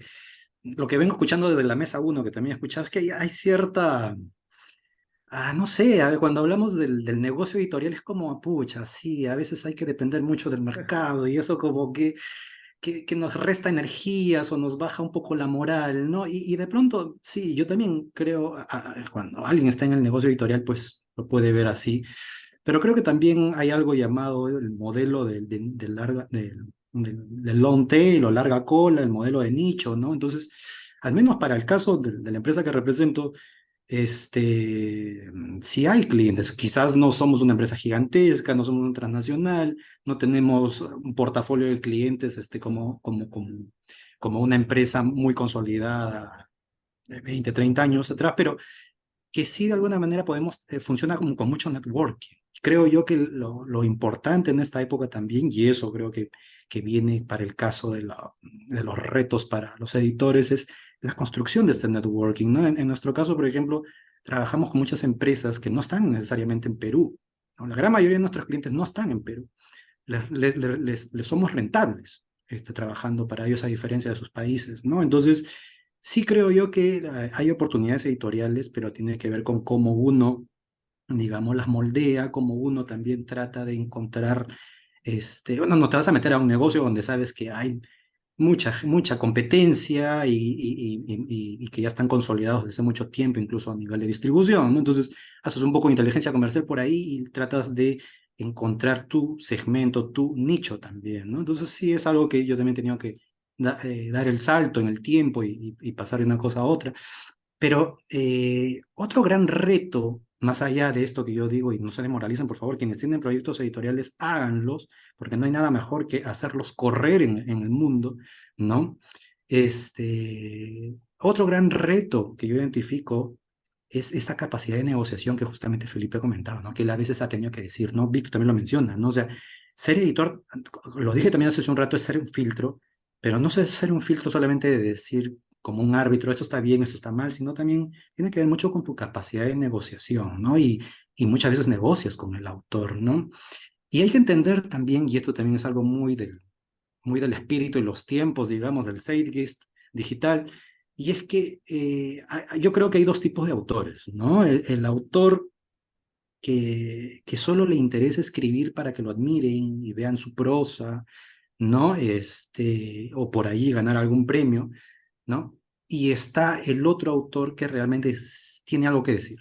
lo que vengo escuchando desde la mesa uno, que también he escuchado, es que hay cierta, no sé, a ver, cuando hablamos del negocio editorial es como, pucha, sí, a veces hay que depender mucho del mercado y eso como que nos resta energías o nos baja un poco la moral, ¿no? Y de pronto, sí, yo también creo, cuando alguien está en el negocio editorial, pues lo puede ver así, pero creo que también hay algo llamado el modelo del long tail o larga cola, el modelo de nicho, ¿no? Entonces, al menos para el caso de la empresa que represento, si hay clientes, quizás no somos una empresa gigantesca, no somos una transnacional, no tenemos un portafolio de clientes como una empresa muy consolidada de 20, 30 años atrás, pero que sí de alguna manera podemos, funciona como con mucho networking. Creo yo que lo importante en esta época también, y eso creo que viene para el caso de los retos para los editores, es la construcción de este networking, ¿no? En nuestro caso, por ejemplo, trabajamos con muchas empresas que no están necesariamente en Perú, ¿no? La gran mayoría de nuestros clientes no están en Perú. Les somos rentables trabajando para ellos a diferencia de sus países, ¿no? Entonces, sí creo yo que hay oportunidades editoriales, pero tiene que ver con cómo uno, digamos, las moldea, cómo uno también trata de encontrar, bueno, no te vas a meter a un negocio donde sabes que hay mucha competencia y que ya están consolidados desde hace mucho tiempo, incluso a nivel de distribución, ¿no? Entonces, haces un poco de inteligencia comercial por ahí y tratas de encontrar tu segmento, tu nicho también, ¿no? Entonces, sí es algo que yo también he tenido que dar el salto en el tiempo y pasar de una cosa a otra. Pero otro gran reto, más allá de esto que yo digo, y no se demoralicen, por favor, quienes tienen proyectos editoriales, háganlos, porque no hay nada mejor que hacerlos correr en el mundo, ¿no? Otro gran reto que yo identifico es esta capacidad de negociación que justamente Felipe comentaba, ¿no? Que él a veces ha tenido que decir, ¿no? Víctor también lo menciona, ¿no? O sea, ser editor, lo dije también hace un rato, es ser un filtro, pero no es ser un filtro solamente de decir como un árbitro, esto está bien, esto está mal, sino también tiene que ver mucho con tu capacidad de negociación, ¿no? Y muchas veces negocias con el autor, ¿no? Y hay que entender también, y esto también es algo muy del espíritu y los tiempos, digamos, del zeitgeist digital, y es que yo creo que hay dos tipos de autores, ¿no? El autor que solo le interesa escribir para que lo admiren y vean su prosa, ¿no? O por ahí ganar algún premio, ¿no? Y está el otro autor que realmente tiene algo que decir,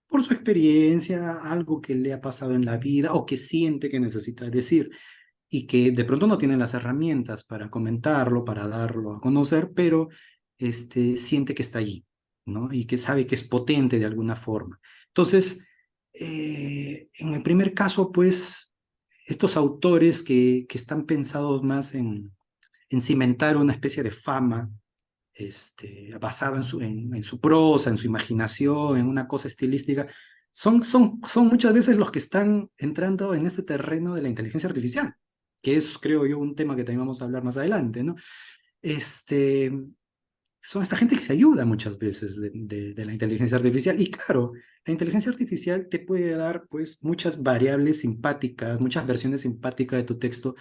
por su experiencia, algo que le ha pasado en la vida o que siente que necesita decir y que de pronto no tiene las herramientas para comentarlo, para darlo a conocer, pero siente que está allí, ¿no? Y que sabe que es potente de alguna forma. Entonces, en el primer caso, pues, estos autores que están pensados más en cimentar una especie de fama, basado en su prosa, en su imaginación, en una cosa estilística, son muchas veces los que están entrando en este terreno de la inteligencia artificial, que es, creo yo, un tema que también vamos a hablar más adelante, ¿no? Este, Son esta gente que se ayuda muchas veces de la inteligencia artificial. Y claro, la inteligencia artificial te puede dar, pues, muchas variables simpáticas, muchas versiones simpáticas de tu texto,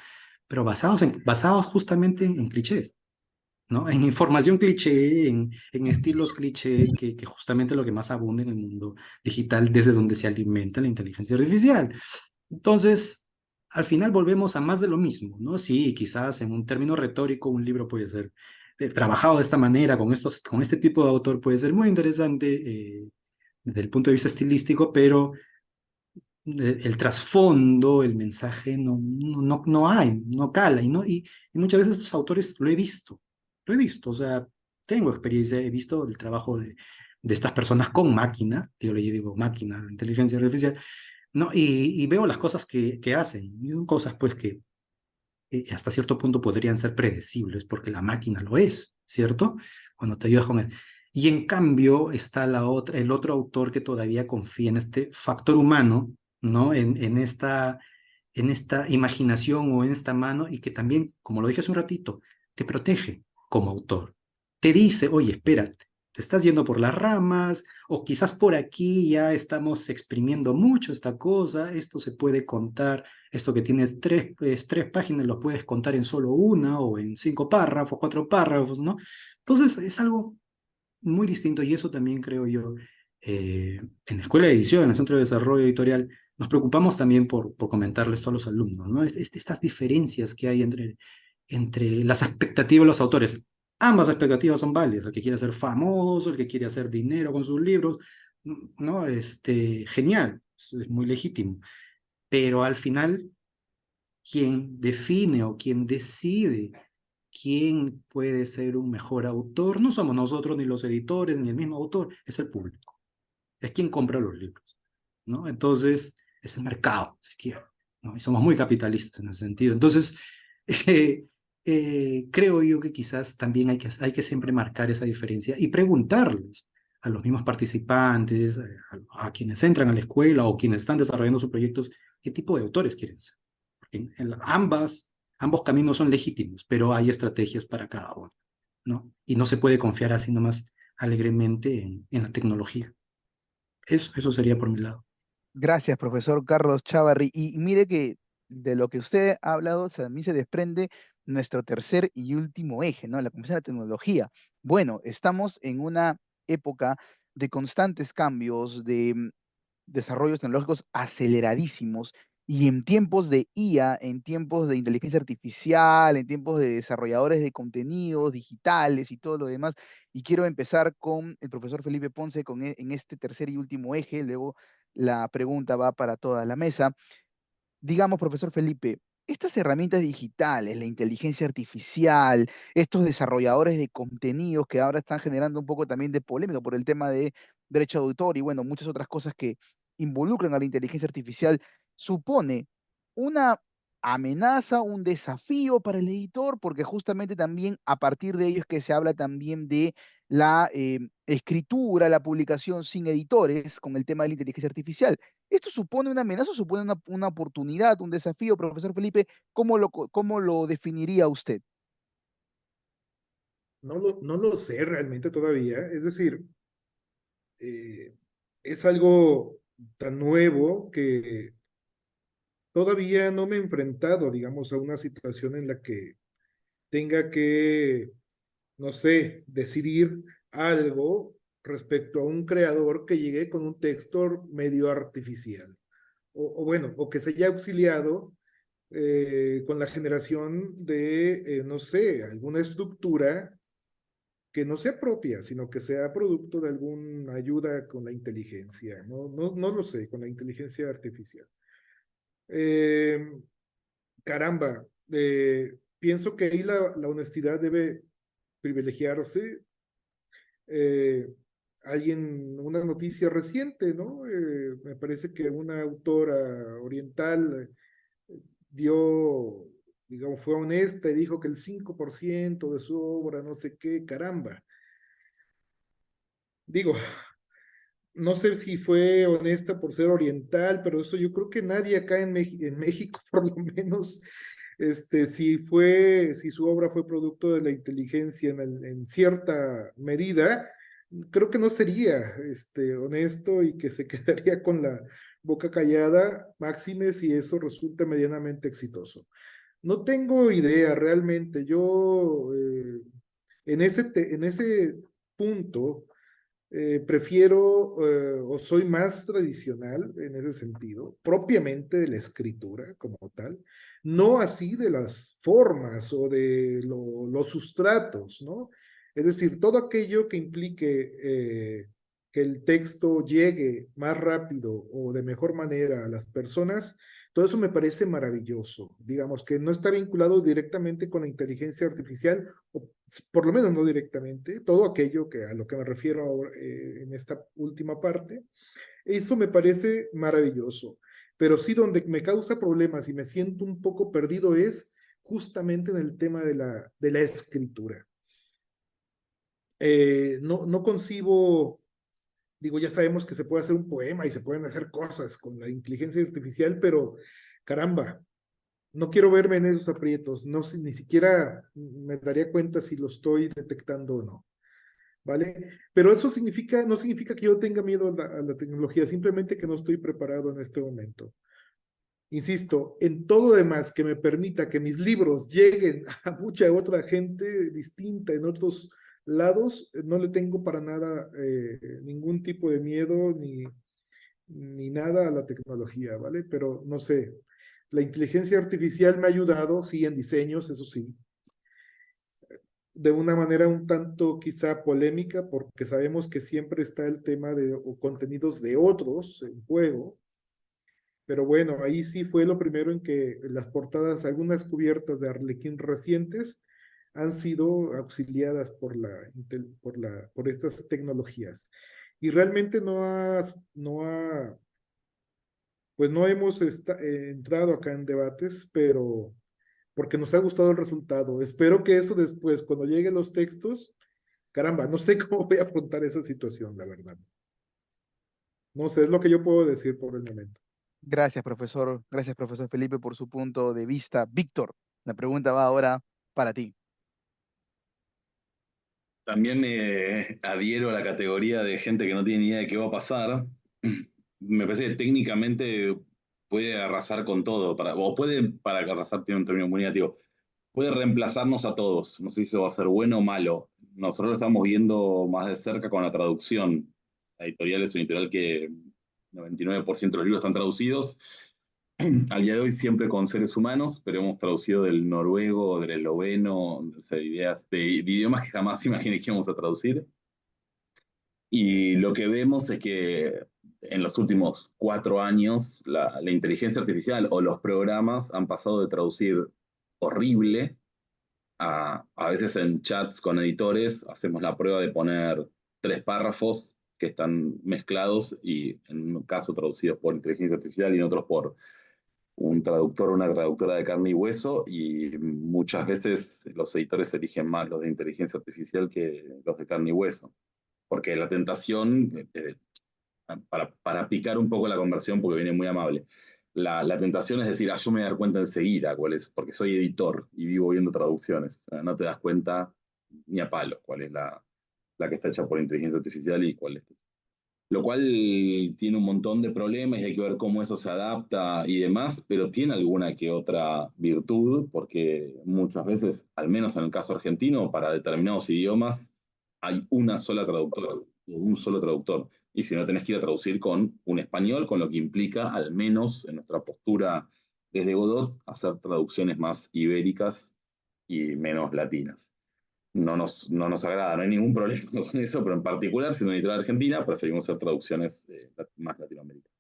pero basados justamente en clichés, ¿no? En información cliché, en estilos cliché, que justamente es lo que más abunda en el mundo digital, desde donde se alimenta la inteligencia artificial. Entonces, al final volvemos a más de lo mismo, ¿no? Sí, quizás en un término retórico un libro puede ser trabajado de esta manera, con este tipo de autor puede ser muy interesante desde el punto de vista estilístico, pero el trasfondo, el mensaje no hay, no cala. Y muchas veces estos autores lo he visto, o sea, tengo experiencia, he visto el trabajo de estas personas con máquina, yo le digo máquina, inteligencia artificial, ¿no? Y veo las cosas que hacen, y son cosas pues que hasta cierto punto podrían ser predecibles, porque la máquina lo es, ¿cierto? Cuando te ayudas con él. Y en cambio está el otro autor que todavía confía en este factor humano, ¿no? En esta imaginación o en esta mano y que también, como lo dije hace un ratito, te protege como autor. Te dice, oye, espérate, te estás yendo por las ramas o quizás por aquí ya estamos exprimiendo mucho esta cosa, esto se puede contar, esto que tienes tres páginas lo puedes contar en solo una o en 5 párrafos, 4 párrafos, ¿no? Entonces es algo muy distinto y eso también creo yo, en la Escuela de Edición, en el Centro de Desarrollo Editorial, nos preocupamos también por comentarles esto a los alumnos, ¿no? Estas diferencias que hay entre las expectativas de los autores. Ambas expectativas son válidas, el que quiere ser famoso, el que quiere hacer dinero con sus libros, ¿no? Genial, es muy legítimo, pero al final quien define o quien decide quién puede ser un mejor autor, no somos nosotros ni los editores ni el mismo autor, es el público, es quien compra los libros, ¿no? Entonces, es el mercado, si quiere, ¿no? Y somos muy capitalistas en ese sentido. Entonces, eh, creo yo que quizás también hay que siempre marcar esa diferencia y preguntarles a los mismos participantes, a quienes entran a la escuela o quienes están desarrollando sus proyectos, qué tipo de autores quieren ser. Ambos caminos son legítimos, pero hay estrategias para cada uno, ¿no? Y no se puede confiar así nomás alegremente en la tecnología. Eso sería por mi lado. Gracias, profesor Carlos Chavarri. Y mire que de lo que usted ha hablado, a mí se desprende nuestro tercer y último eje, ¿no? La conversación de la tecnología. Bueno, estamos en una época de constantes cambios, de desarrollos tecnológicos aceleradísimos y en tiempos de IA, en tiempos de inteligencia artificial, en tiempos de desarrolladores de contenidos digitales y todo lo demás. Y quiero empezar con el profesor Felipe Ponce en este tercer y último eje, luego la pregunta va para toda la mesa. Digamos, profesor Felipe, estas herramientas digitales, la inteligencia artificial, estos desarrolladores de contenidos que ahora están generando un poco también de polémica por el tema de derecho de autor y bueno, muchas otras cosas que involucran a la inteligencia artificial, supone una amenaza, un desafío para el editor, porque justamente también a partir de ello es que se habla también de la escritura, la publicación sin editores con el tema de la inteligencia artificial. ¿Esto supone una amenaza o supone una oportunidad, un desafío, profesor Felipe? ¿Cómo lo definiría usted? No lo sé realmente todavía. Es decir, eh, es algo tan nuevo que todavía no me he enfrentado, digamos, a una situación en la que tenga que, no sé, decidir algo respecto a un creador que llegue con un texto medio artificial. O bueno, o que se haya auxiliado con la generación de, no sé, alguna estructura que no sea propia, sino que sea producto de alguna ayuda con la inteligencia, no lo sé, con la inteligencia artificial. Eh, caramba, pienso que ahí la honestidad debe privilegiarse. Una noticia reciente, ¿no? Me parece que una autora oriental dio, digamos, fue honesta y dijo que el 5% de su obra, no sé qué, caramba. Digo, no sé si fue honesta por ser oriental, pero eso yo creo que nadie acá en México, por lo menos, si su obra fue producto de la inteligencia en cierta medida, creo que no sería honesto y que se quedaría con la boca callada, máxime si eso resulta medianamente exitoso. No tengo idea realmente. Yo en ese punto prefiero o soy más tradicional en ese sentido, propiamente de la escritura como tal, no así de las formas o de los sustratos, ¿no? Es decir, todo aquello que implique que el texto llegue más rápido o de mejor manera a las personas, todo eso me parece maravilloso. Digamos que no está vinculado directamente con la inteligencia artificial, o por lo menos no directamente, todo aquello a lo que me refiero ahora, en esta última parte, eso me parece maravilloso. Pero sí donde me causa problemas y me siento un poco perdido es justamente en el tema de la escritura. No concibo, digo, ya sabemos que se puede hacer un poema y se pueden hacer cosas con la inteligencia artificial, pero caramba, no quiero verme en esos aprietos, no sé, ni siquiera me daría cuenta si lo estoy detectando o no, ¿vale? Pero eso no significa que yo tenga miedo a la tecnología, simplemente que no estoy preparado en este momento. Insisto, en todo lo demás que me permita que mis libros lleguen a mucha otra gente distinta en otros lados, no le tengo para nada ningún tipo de miedo ni nada a la tecnología, ¿vale? Pero no sé, la inteligencia artificial me ha ayudado, sí, en diseños, eso sí, de una manera un tanto quizá polémica, porque sabemos que siempre está el tema de contenidos de otros en juego, pero bueno, ahí sí fue lo primero en que las portadas, algunas cubiertas de Arlequín recientes, han sido auxiliadas por estas tecnologías. Y realmente pues no hemos entrado acá en debates, pero porque nos ha gustado el resultado. Espero que eso después, cuando lleguen los textos, caramba, no sé cómo voy a afrontar esa situación, la verdad. No sé, es lo que yo puedo decir por el momento. Gracias, profesor. Gracias, profesor Felipe, por su punto de vista. Víctor, la pregunta va ahora para ti. También me adhiero a la categoría de gente que no tiene ni idea de qué va a pasar. Me parece que técnicamente puede arrasar con todo, para arrasar tiene un término muy negativo, puede reemplazarnos a todos. No sé si eso va a ser bueno o malo. Nosotros lo estamos viendo más de cerca con la traducción. La editorial es una editorial que 99% de los libros están traducidos al día de hoy siempre con seres humanos, pero hemos traducido del noruego, del esloveno, o sea, ideas de idiomas que jamás imaginé que íbamos a traducir. Y lo que vemos es que en los últimos 4 años la inteligencia artificial o los programas han pasado de traducir horrible a veces en chats con editores hacemos la prueba de poner 3 párrafos que están mezclados y en un caso traducidos por inteligencia artificial y en otros por un traductor o una traductora de carne y hueso, y muchas veces los editores eligen más los de inteligencia artificial que los de carne y hueso, porque la tentación, para picar un poco la conversión, porque viene muy amable, la tentación es decir, yo me voy a dar cuenta enseguida cuál es, porque soy editor y vivo viendo traducciones. No te das cuenta ni a palos cuál es la que está hecha por inteligencia artificial y cuál es. Lo cual tiene un montón de problemas y hay que ver cómo eso se adapta y demás, pero tiene alguna que otra virtud, porque muchas veces, al menos en el caso argentino, para determinados idiomas, hay una sola traductora o un solo traductor. Y si no, tenés que ir a traducir con un español, con lo que implica, al menos en nuestra postura desde Godot, hacer traducciones más ibéricas y menos latinas. No nos agrada, no hay ningún problema con eso, pero en particular, siendo una editorial argentina, preferimos hacer traducciones más latinoamericanas.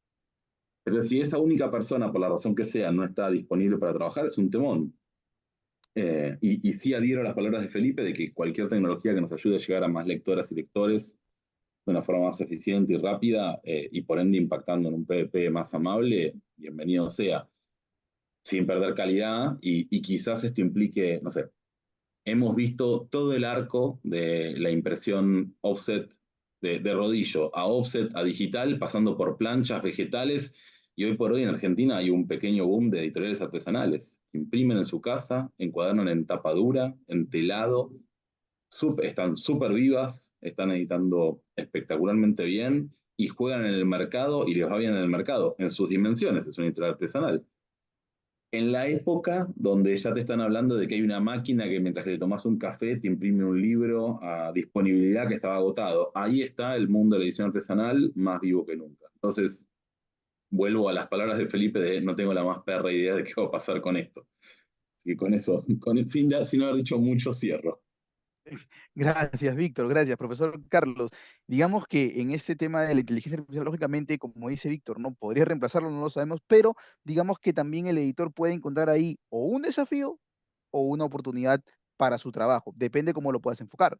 Pero si esa única persona, por la razón que sea, no está disponible para trabajar, es un temón. Y sí adhiero a las palabras de Felipe de que cualquier tecnología que nos ayude a llegar a más lectoras y lectores de una forma más eficiente y rápida, y por ende impactando en un PVP más amable, bienvenido sea, sin perder calidad, y quizás esto implique, no sé, hemos visto todo el arco de la impresión offset de rodillo a offset a digital, pasando por planchas, vegetales, y hoy por hoy en Argentina hay un pequeño boom de editoriales artesanales que imprimen en su casa, encuadernan en tapa dura, en telado, están súper vivas, están editando espectacularmente bien y juegan en el mercado y les va bien en el mercado, en sus dimensiones, es una editorial artesanal. En la época donde ya te están hablando de que hay una máquina que mientras que te tomas un café te imprime un libro a disponibilidad que estaba agotado, ahí está el mundo de la edición artesanal más vivo que nunca. Entonces, vuelvo a las palabras de Felipe de no tengo la más perra idea de qué va a pasar con esto. Así que con eso, sin haber dicho mucho, cierro. Gracias, Víctor, gracias, profesor Carlos. Digamos que en este tema de la inteligencia artificial, lógicamente, como dice Víctor, no podría reemplazarlo, no lo sabemos, pero digamos que también el editor puede encontrar ahí o un desafío o una oportunidad para su trabajo, depende cómo lo puedas enfocar.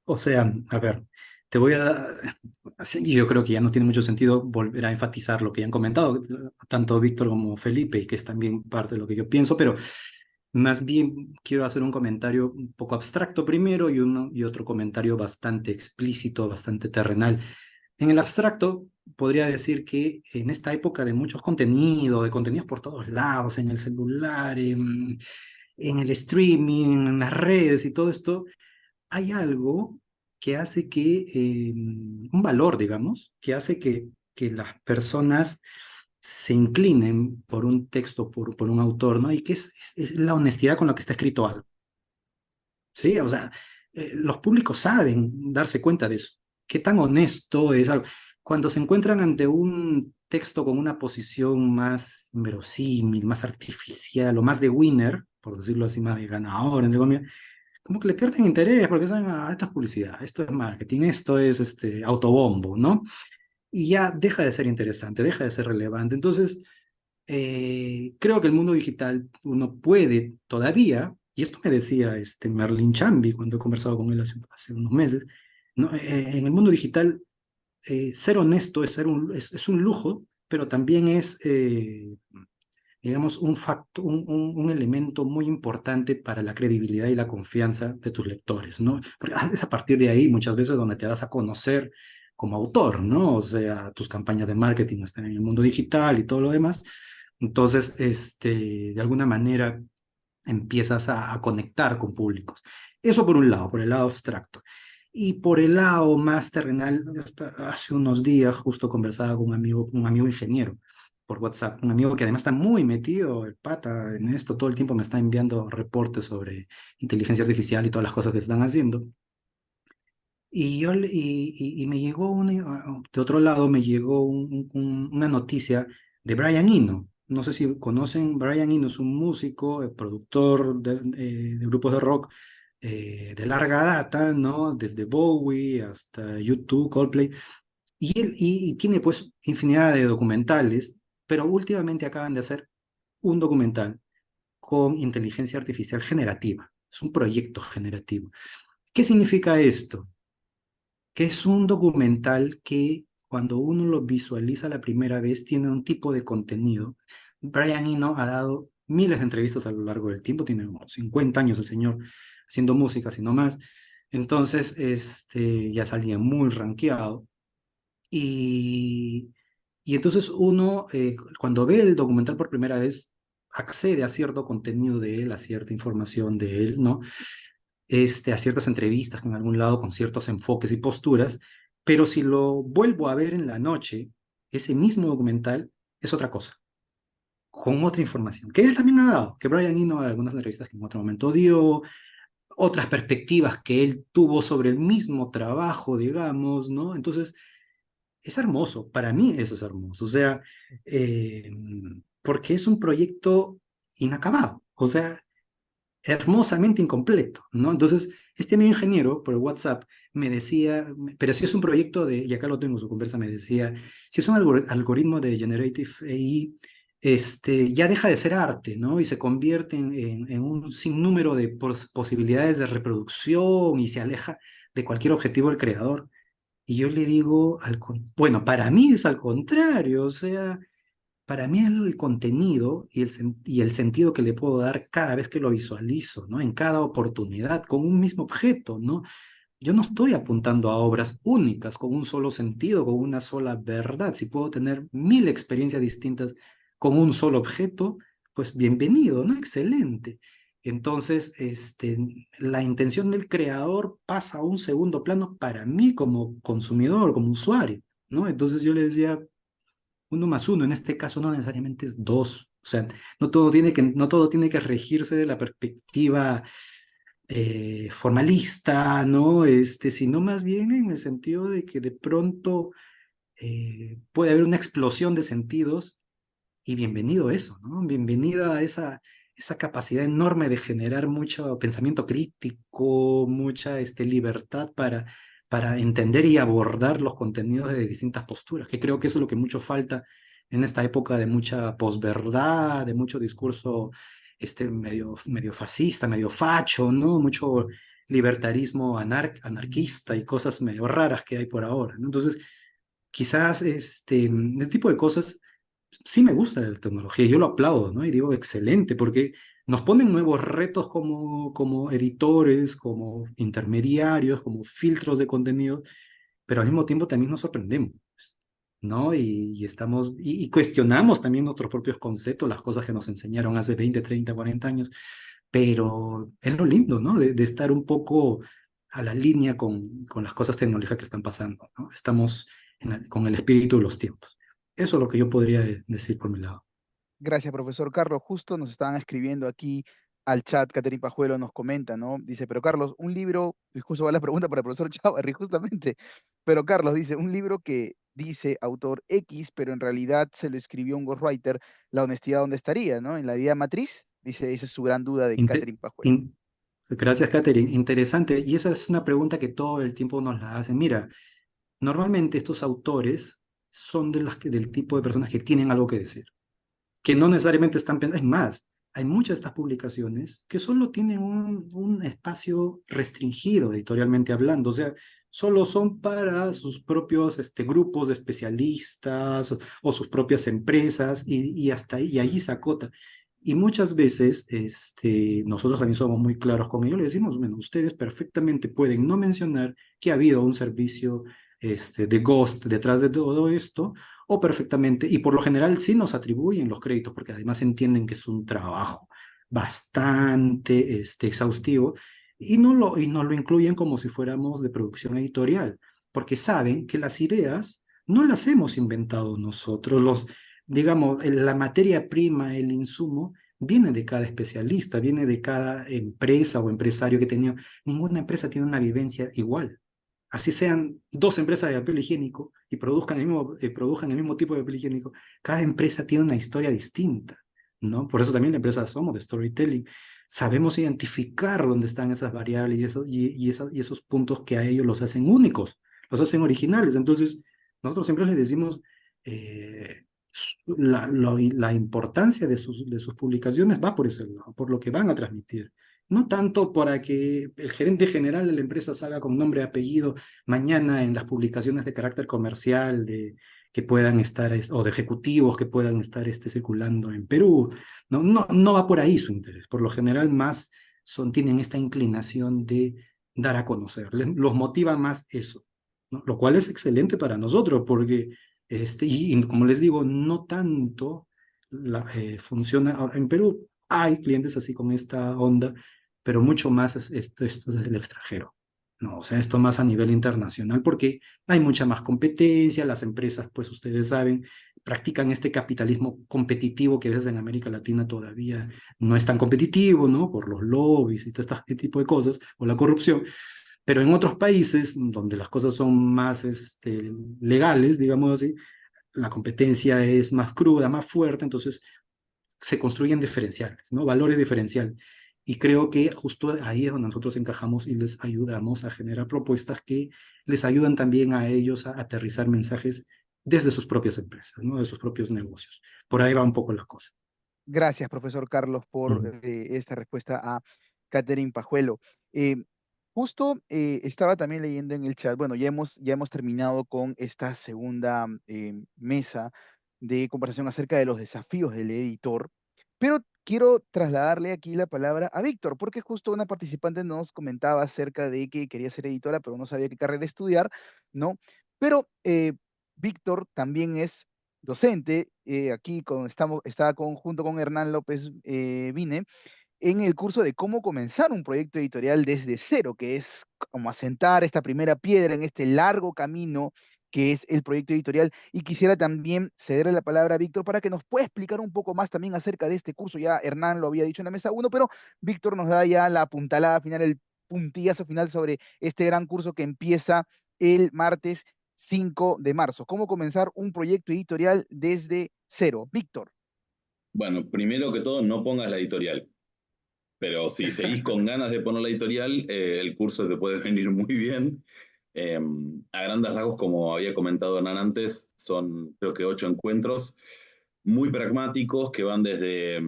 O sea, a ver, te voy a... sí, yo creo que ya no tiene mucho sentido volver a enfatizar lo que ya han comentado, tanto Víctor como Felipe, que es también parte de lo que yo pienso, pero más bien quiero hacer un comentario un poco abstracto primero y otro comentario bastante explícito, bastante terrenal. En el abstracto, podría decir que en esta época de muchos contenidos, de contenidos por todos lados, en el celular, en el streaming, en las redes y todo esto, hay algo que hace que, un valor, digamos, que hace que las personas se inclinen por un texto, por un autor, ¿no? Y que es la honestidad con la que está escrito algo, ¿sí? O sea, los públicos saben darse cuenta de eso. ¿Qué tan honesto es algo? Cuando se encuentran ante un texto con una posición más inverosímil, más artificial o más de winner, por decirlo así, más de ganador, entre comillas, como que le pierden interés porque saben, esto es publicidad, esto es marketing, esto es autobombo, ¿no? Y ya deja de ser interesante, deja de ser relevante. Entonces, creo que el mundo digital uno puede todavía, y esto me decía Merlin Chambi cuando he conversado con él hace unos meses, ¿no? En el mundo digital, ser honesto es un lujo, pero también es digamos, un elemento muy importante para la credibilidad y la confianza de tus lectores, ¿no? Porque es a partir de ahí muchas veces donde te das a conocer como autor, ¿no? O sea, tus campañas de marketing están en el mundo digital y todo lo demás. Entonces, de alguna manera empiezas a conectar con públicos. Eso por un lado, por el lado abstracto. Y por el lado más terrenal, hace unos días justo conversaba con un amigo ingeniero por WhatsApp, un amigo que además está muy metido, el pata, en esto, todo el tiempo me está enviando reportes sobre inteligencia artificial y todas las cosas que están haciendo. Y me llegó, de otro lado, me llegó una noticia de Brian Eno. No sé si conocen, Brian Eno es un músico, productor de grupos de rock de larga data, ¿no? Desde Bowie hasta YouTube, Coldplay. Y tiene pues infinidad de documentales, pero últimamente acaban de hacer un documental con inteligencia artificial generativa. Es un proyecto generativo. ¿Qué significa esto? Que es un documental que cuando uno lo visualiza la primera vez tiene un tipo de contenido. Brian Eno ha dado miles de entrevistas a lo largo del tiempo, tiene unos 50 años el señor haciendo música, si no más. Entonces, ya es alguien muy rankeado. Y, y entonces uno, cuando ve el documental por primera vez, accede a cierto contenido de él, a cierta información de él, ¿no? A ciertas entrevistas en algún lado con ciertos enfoques y posturas, pero si lo vuelvo a ver en la noche, ese mismo documental es otra cosa, con otra información, que él también ha dado, que Brian Eno algunas entrevistas que en otro momento dio, otras perspectivas que él tuvo sobre el mismo trabajo, digamos, ¿no? Entonces, es hermoso, para mí eso es hermoso, o sea, eh, porque es un proyecto inacabado, o sea, hermosamente incompleto, ¿no? Entonces, este amigo ingeniero por WhatsApp me decía, pero si es un proyecto de, y acá lo tengo, su conversa me decía, si es un algoritmo de Generative AI, ya deja de ser arte, ¿no? Y se convierte en un sinnúmero de posibilidades de reproducción y se aleja de cualquier objetivo del creador. Y yo le digo, bueno, para mí es al contrario, o sea, para mí el contenido y el sentido que le puedo dar cada vez que lo visualizo, ¿no? En cada oportunidad, con un mismo objeto, ¿no? Yo no estoy apuntando a obras únicas, con un solo sentido, con una sola verdad. Si puedo tener 1000 experiencias distintas con un solo objeto, pues bienvenido, ¿no? Excelente. Entonces, la intención del creador pasa a un segundo plano para mí como consumidor, como usuario, ¿no? Entonces yo le decía, 1 más 1, en este caso no necesariamente es 2. O sea, no todo tiene que regirse de la perspectiva formalista, ¿no? Sino más bien en el sentido de que de pronto puede haber una explosión de sentidos y bienvenido eso, ¿no? Bienvenida a esa capacidad enorme de generar mucho pensamiento crítico, mucha libertad para entender y abordar los contenidos de distintas posturas, que creo que eso es lo que mucho falta en esta época de mucha posverdad, de mucho discurso medio fascista, medio facho, ¿no? Mucho libertarismo anarquista y cosas medio raras que hay por ahora, ¿no? Entonces, quizás este tipo de cosas sí me gusta la tecnología, yo lo aplaudo, ¿no? Y digo, excelente, porque nos ponen nuevos retos como editores, como intermediarios, como filtros de contenido, pero al mismo tiempo también nos sorprendemos, ¿no? Y cuestionamos también nuestros propios conceptos, las cosas que nos enseñaron hace 20, 30, 40 años, pero es lo lindo, ¿no? De estar un poco a la línea con las cosas tecnológicas que están pasando, ¿no? Estamos con el espíritu de los tiempos. Eso es lo que yo podría decir por mi lado. Gracias, profesor Carlos. Justo nos estaban escribiendo aquí al chat, Catherine Pajuelo nos comenta, ¿no? Dice, pero Carlos, un libro, y justo va la pregunta para el profesor Chávarri, justamente, pero Carlos dice, un libro que dice autor X, pero en realidad se lo escribió un ghostwriter, la honestidad, ¿dónde estaría, no? En la idea matriz, dice, esa es su gran duda de Inte- Catherine Pajuelo. in- Gracias, Catherine. Interesante. Y esa es una pregunta que todo el tiempo nos la hacen. Mira, normalmente estos autores son del tipo de personas que tienen algo que decir, que no necesariamente están pensando. Es más, hay muchas de estas publicaciones que solo tienen un espacio restringido editorialmente hablando, o sea, solo son para sus propios grupos de especialistas o sus propias empresas y hasta ahí, y ahí se acota. Y muchas veces nosotros también somos muy claros con ellos, le decimos, bueno, ustedes perfectamente pueden no mencionar que ha habido un servicio de Ghost detrás de todo esto, o perfectamente, y por lo general sí nos atribuyen los créditos, porque además entienden que es un trabajo bastante exhaustivo, y nos lo incluyen como si fuéramos de producción editorial, porque saben que las ideas no las hemos inventado nosotros, digamos, la materia prima, el insumo, viene de cada especialista, viene de cada empresa o empresario que tenía. Ninguna empresa tiene una vivencia igual. Así sean 2 empresas de papel higiénico y produzcan el mismo tipo de papel higiénico, cada empresa tiene una historia distinta, ¿no? Por eso también la empresa somos de storytelling. Sabemos identificar dónde están esas variables y esos puntos que a ellos los hacen únicos, los hacen originales. Entonces, nosotros siempre les decimos la importancia de sus publicaciones va por ese lado, por lo que van a transmitir. No tanto para que el gerente general de la empresa salga con nombre y apellido mañana en las publicaciones de carácter comercial que puedan estar, o de ejecutivos que puedan estar circulando en Perú. No, no, no va por ahí su interés. Por lo general más tienen esta inclinación de dar a conocer. Los motiva más eso, ¿no? Lo cual es excelente para nosotros porque, y como les digo, no tanto funciona. En Perú hay clientes así con esta onda, pero mucho más esto desde el extranjero. No, o sea, esto más a nivel internacional, porque hay mucha más competencia, las empresas, pues ustedes saben, practican este capitalismo competitivo que a veces en América Latina todavía no es tan competitivo, ¿no? Por los lobbies y todo este tipo de cosas, o la corrupción. Pero en otros países donde las cosas son más legales, digamos así, la competencia es más cruda, más fuerte, entonces se construyen diferenciales, ¿no? Valores diferenciales. Y creo que justo ahí es donde nosotros encajamos y les ayudamos a generar propuestas que les ayudan también a ellos a aterrizar mensajes desde sus propias empresas, ¿no? De sus propios negocios. Por ahí va un poco la cosa. Gracias, profesor Carlos, por Ujú. esta respuesta a Catherine Pajuelo. Eh, Justo estaba también leyendo en el chat, bueno, ya hemos terminado con esta segunda mesa de conversación acerca de los desafíos del editor, pero quiero trasladarle aquí la palabra a Víctor, porque justo una participante nos comentaba acerca de que quería ser editora, pero no sabía qué carrera estudiar, ¿no? Pero Víctor también es docente, aquí estaba junto con Hernán López Vine, en el curso de cómo comenzar un proyecto editorial desde cero, que es como asentar esta primera piedra en este largo camino que es el proyecto editorial. Y quisiera también cederle la palabra a Víctor para que nos pueda explicar un poco más también acerca de este curso. Ya Hernán lo había dicho en la mesa uno, pero Víctor nos da ya la apuntalada final, el puntillazo final sobre este gran curso que empieza el martes 5 de marzo. ¿Cómo comenzar un proyecto editorial desde cero? Víctor. Bueno, primero que todo, no pongas la editorial. Pero si seguís con ganas de poner la editorial, el curso te puede venir muy bien. Eh, a grandes rasgos, como había comentado Hernán antes, son creo que 8 encuentros muy pragmáticos que van desde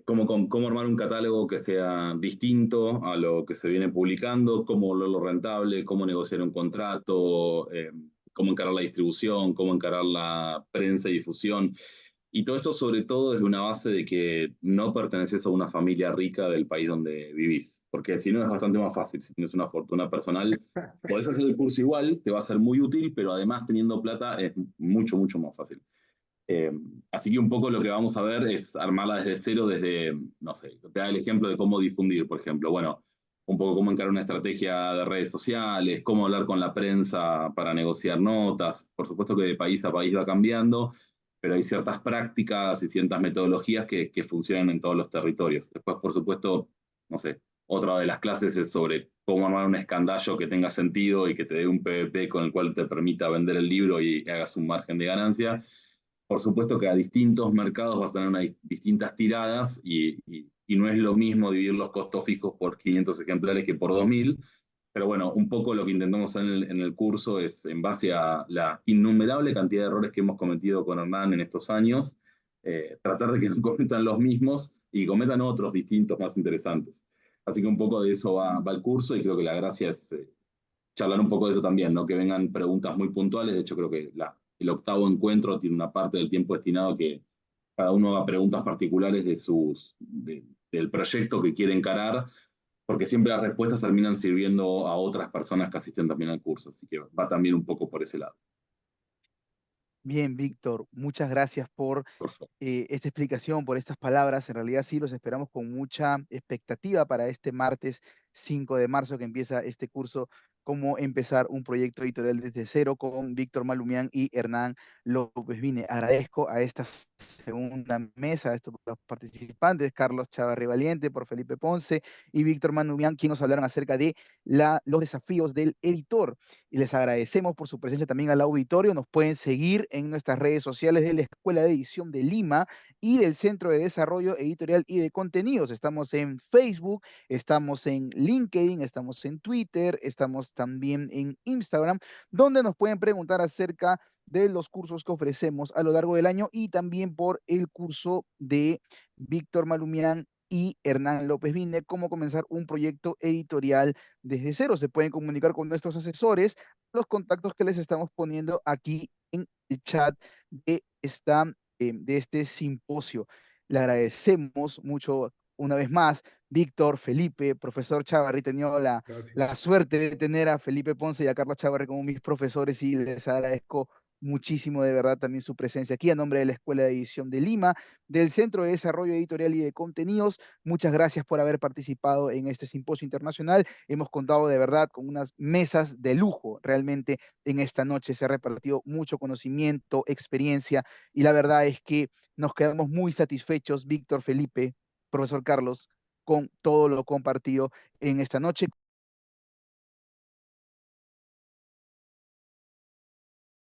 cómo armar un catálogo que sea distinto a lo que se viene publicando, cómo volverlo rentable, cómo negociar un contrato, cómo encarar la distribución, cómo encarar la prensa y difusión. Y todo esto sobre todo desde una base de que no perteneces a una familia rica del país donde vivís, porque si no es bastante más fácil, si tienes una fortuna personal, podés hacer el curso igual, te va a ser muy útil, pero además teniendo plata es mucho, mucho más fácil. Eh, Así que un poco lo que vamos a ver es armarla desde cero, desde, no sé, te da el ejemplo de cómo difundir, por ejemplo. Bueno, un poco cómo encarar una estrategia de redes sociales, cómo hablar con la prensa para negociar notas. Por supuesto que de país a país va cambiando, pero hay ciertas prácticas y ciertas metodologías que funcionan en todos los territorios. Después, por supuesto, no sé, otra de las clases es sobre cómo armar un escandallo que tenga sentido y que te dé un PVP con el cual te permita vender el libro y hagas un margen de ganancia. Por supuesto que a distintos mercados vas a tener distintas tiradas y no es lo mismo dividir los costos fijos por 500 ejemplares que por 2000. Pero bueno, un poco lo que intentamos en el curso es, en base a la innumerable cantidad de errores que hemos cometido con Hernán en estos años, tratar de que no cometan los mismos y cometan otros distintos más interesantes. Así que un poco de eso va el curso y creo que la gracia es charlar un poco de eso también, ¿no? Que vengan preguntas muy puntuales. De hecho, creo que el octavo encuentro tiene una parte del tiempo destinado que cada uno haga preguntas particulares del proyecto que quiere encarar, porque siempre las respuestas terminan sirviendo a otras personas que asisten también al curso. Así que va también un poco por ese lado. Bien, Víctor, muchas gracias por Por favor. esta explicación, por estas palabras. En realidad sí los esperamos con mucha expectativa para este martes 5 de marzo que empieza este curso, cómo empezar un proyecto editorial desde cero con Víctor Malumián y Hernán López Vine. Agradezco a esta segunda mesa, a estos dos participantes, Carlos Chavarri Valiente por Felipe Ponce y Víctor Malumián, quienes nos hablaron acerca de los desafíos del editor. Y les agradecemos por su presencia también al auditorio. Nos pueden seguir en nuestras redes sociales de la Escuela de Edición de Lima y del Centro de Desarrollo Editorial y de Contenidos. Estamos en Facebook, estamos en LinkedIn, estamos en Twitter, estamos también en Instagram, donde nos pueden preguntar acerca de los cursos que ofrecemos a lo largo del año y también por el curso de Víctor Malumián y Hernán López Vine, cómo comenzar un proyecto editorial desde cero. Se pueden comunicar con nuestros asesores, los contactos que les estamos poniendo aquí en el chat de este simposio. Le agradecemos mucho una vez más, Víctor, Felipe, profesor Chavarri. He tenido la Gracias. suerte de tener a Felipe Ponce y a Carlos Chavarri como mis profesores y les agradezco muchísimo de verdad también su presencia aquí a nombre de la Escuela de Edición de Lima, del Centro de Desarrollo Editorial y de Contenidos. Muchas gracias por haber participado en este simposio internacional. Hemos contado de verdad con unas mesas de lujo realmente en esta noche. Se ha repartido mucho conocimiento, experiencia, y la verdad es que nos quedamos muy satisfechos, Víctor, Felipe, profesor Carlos, con todo lo compartido en esta noche.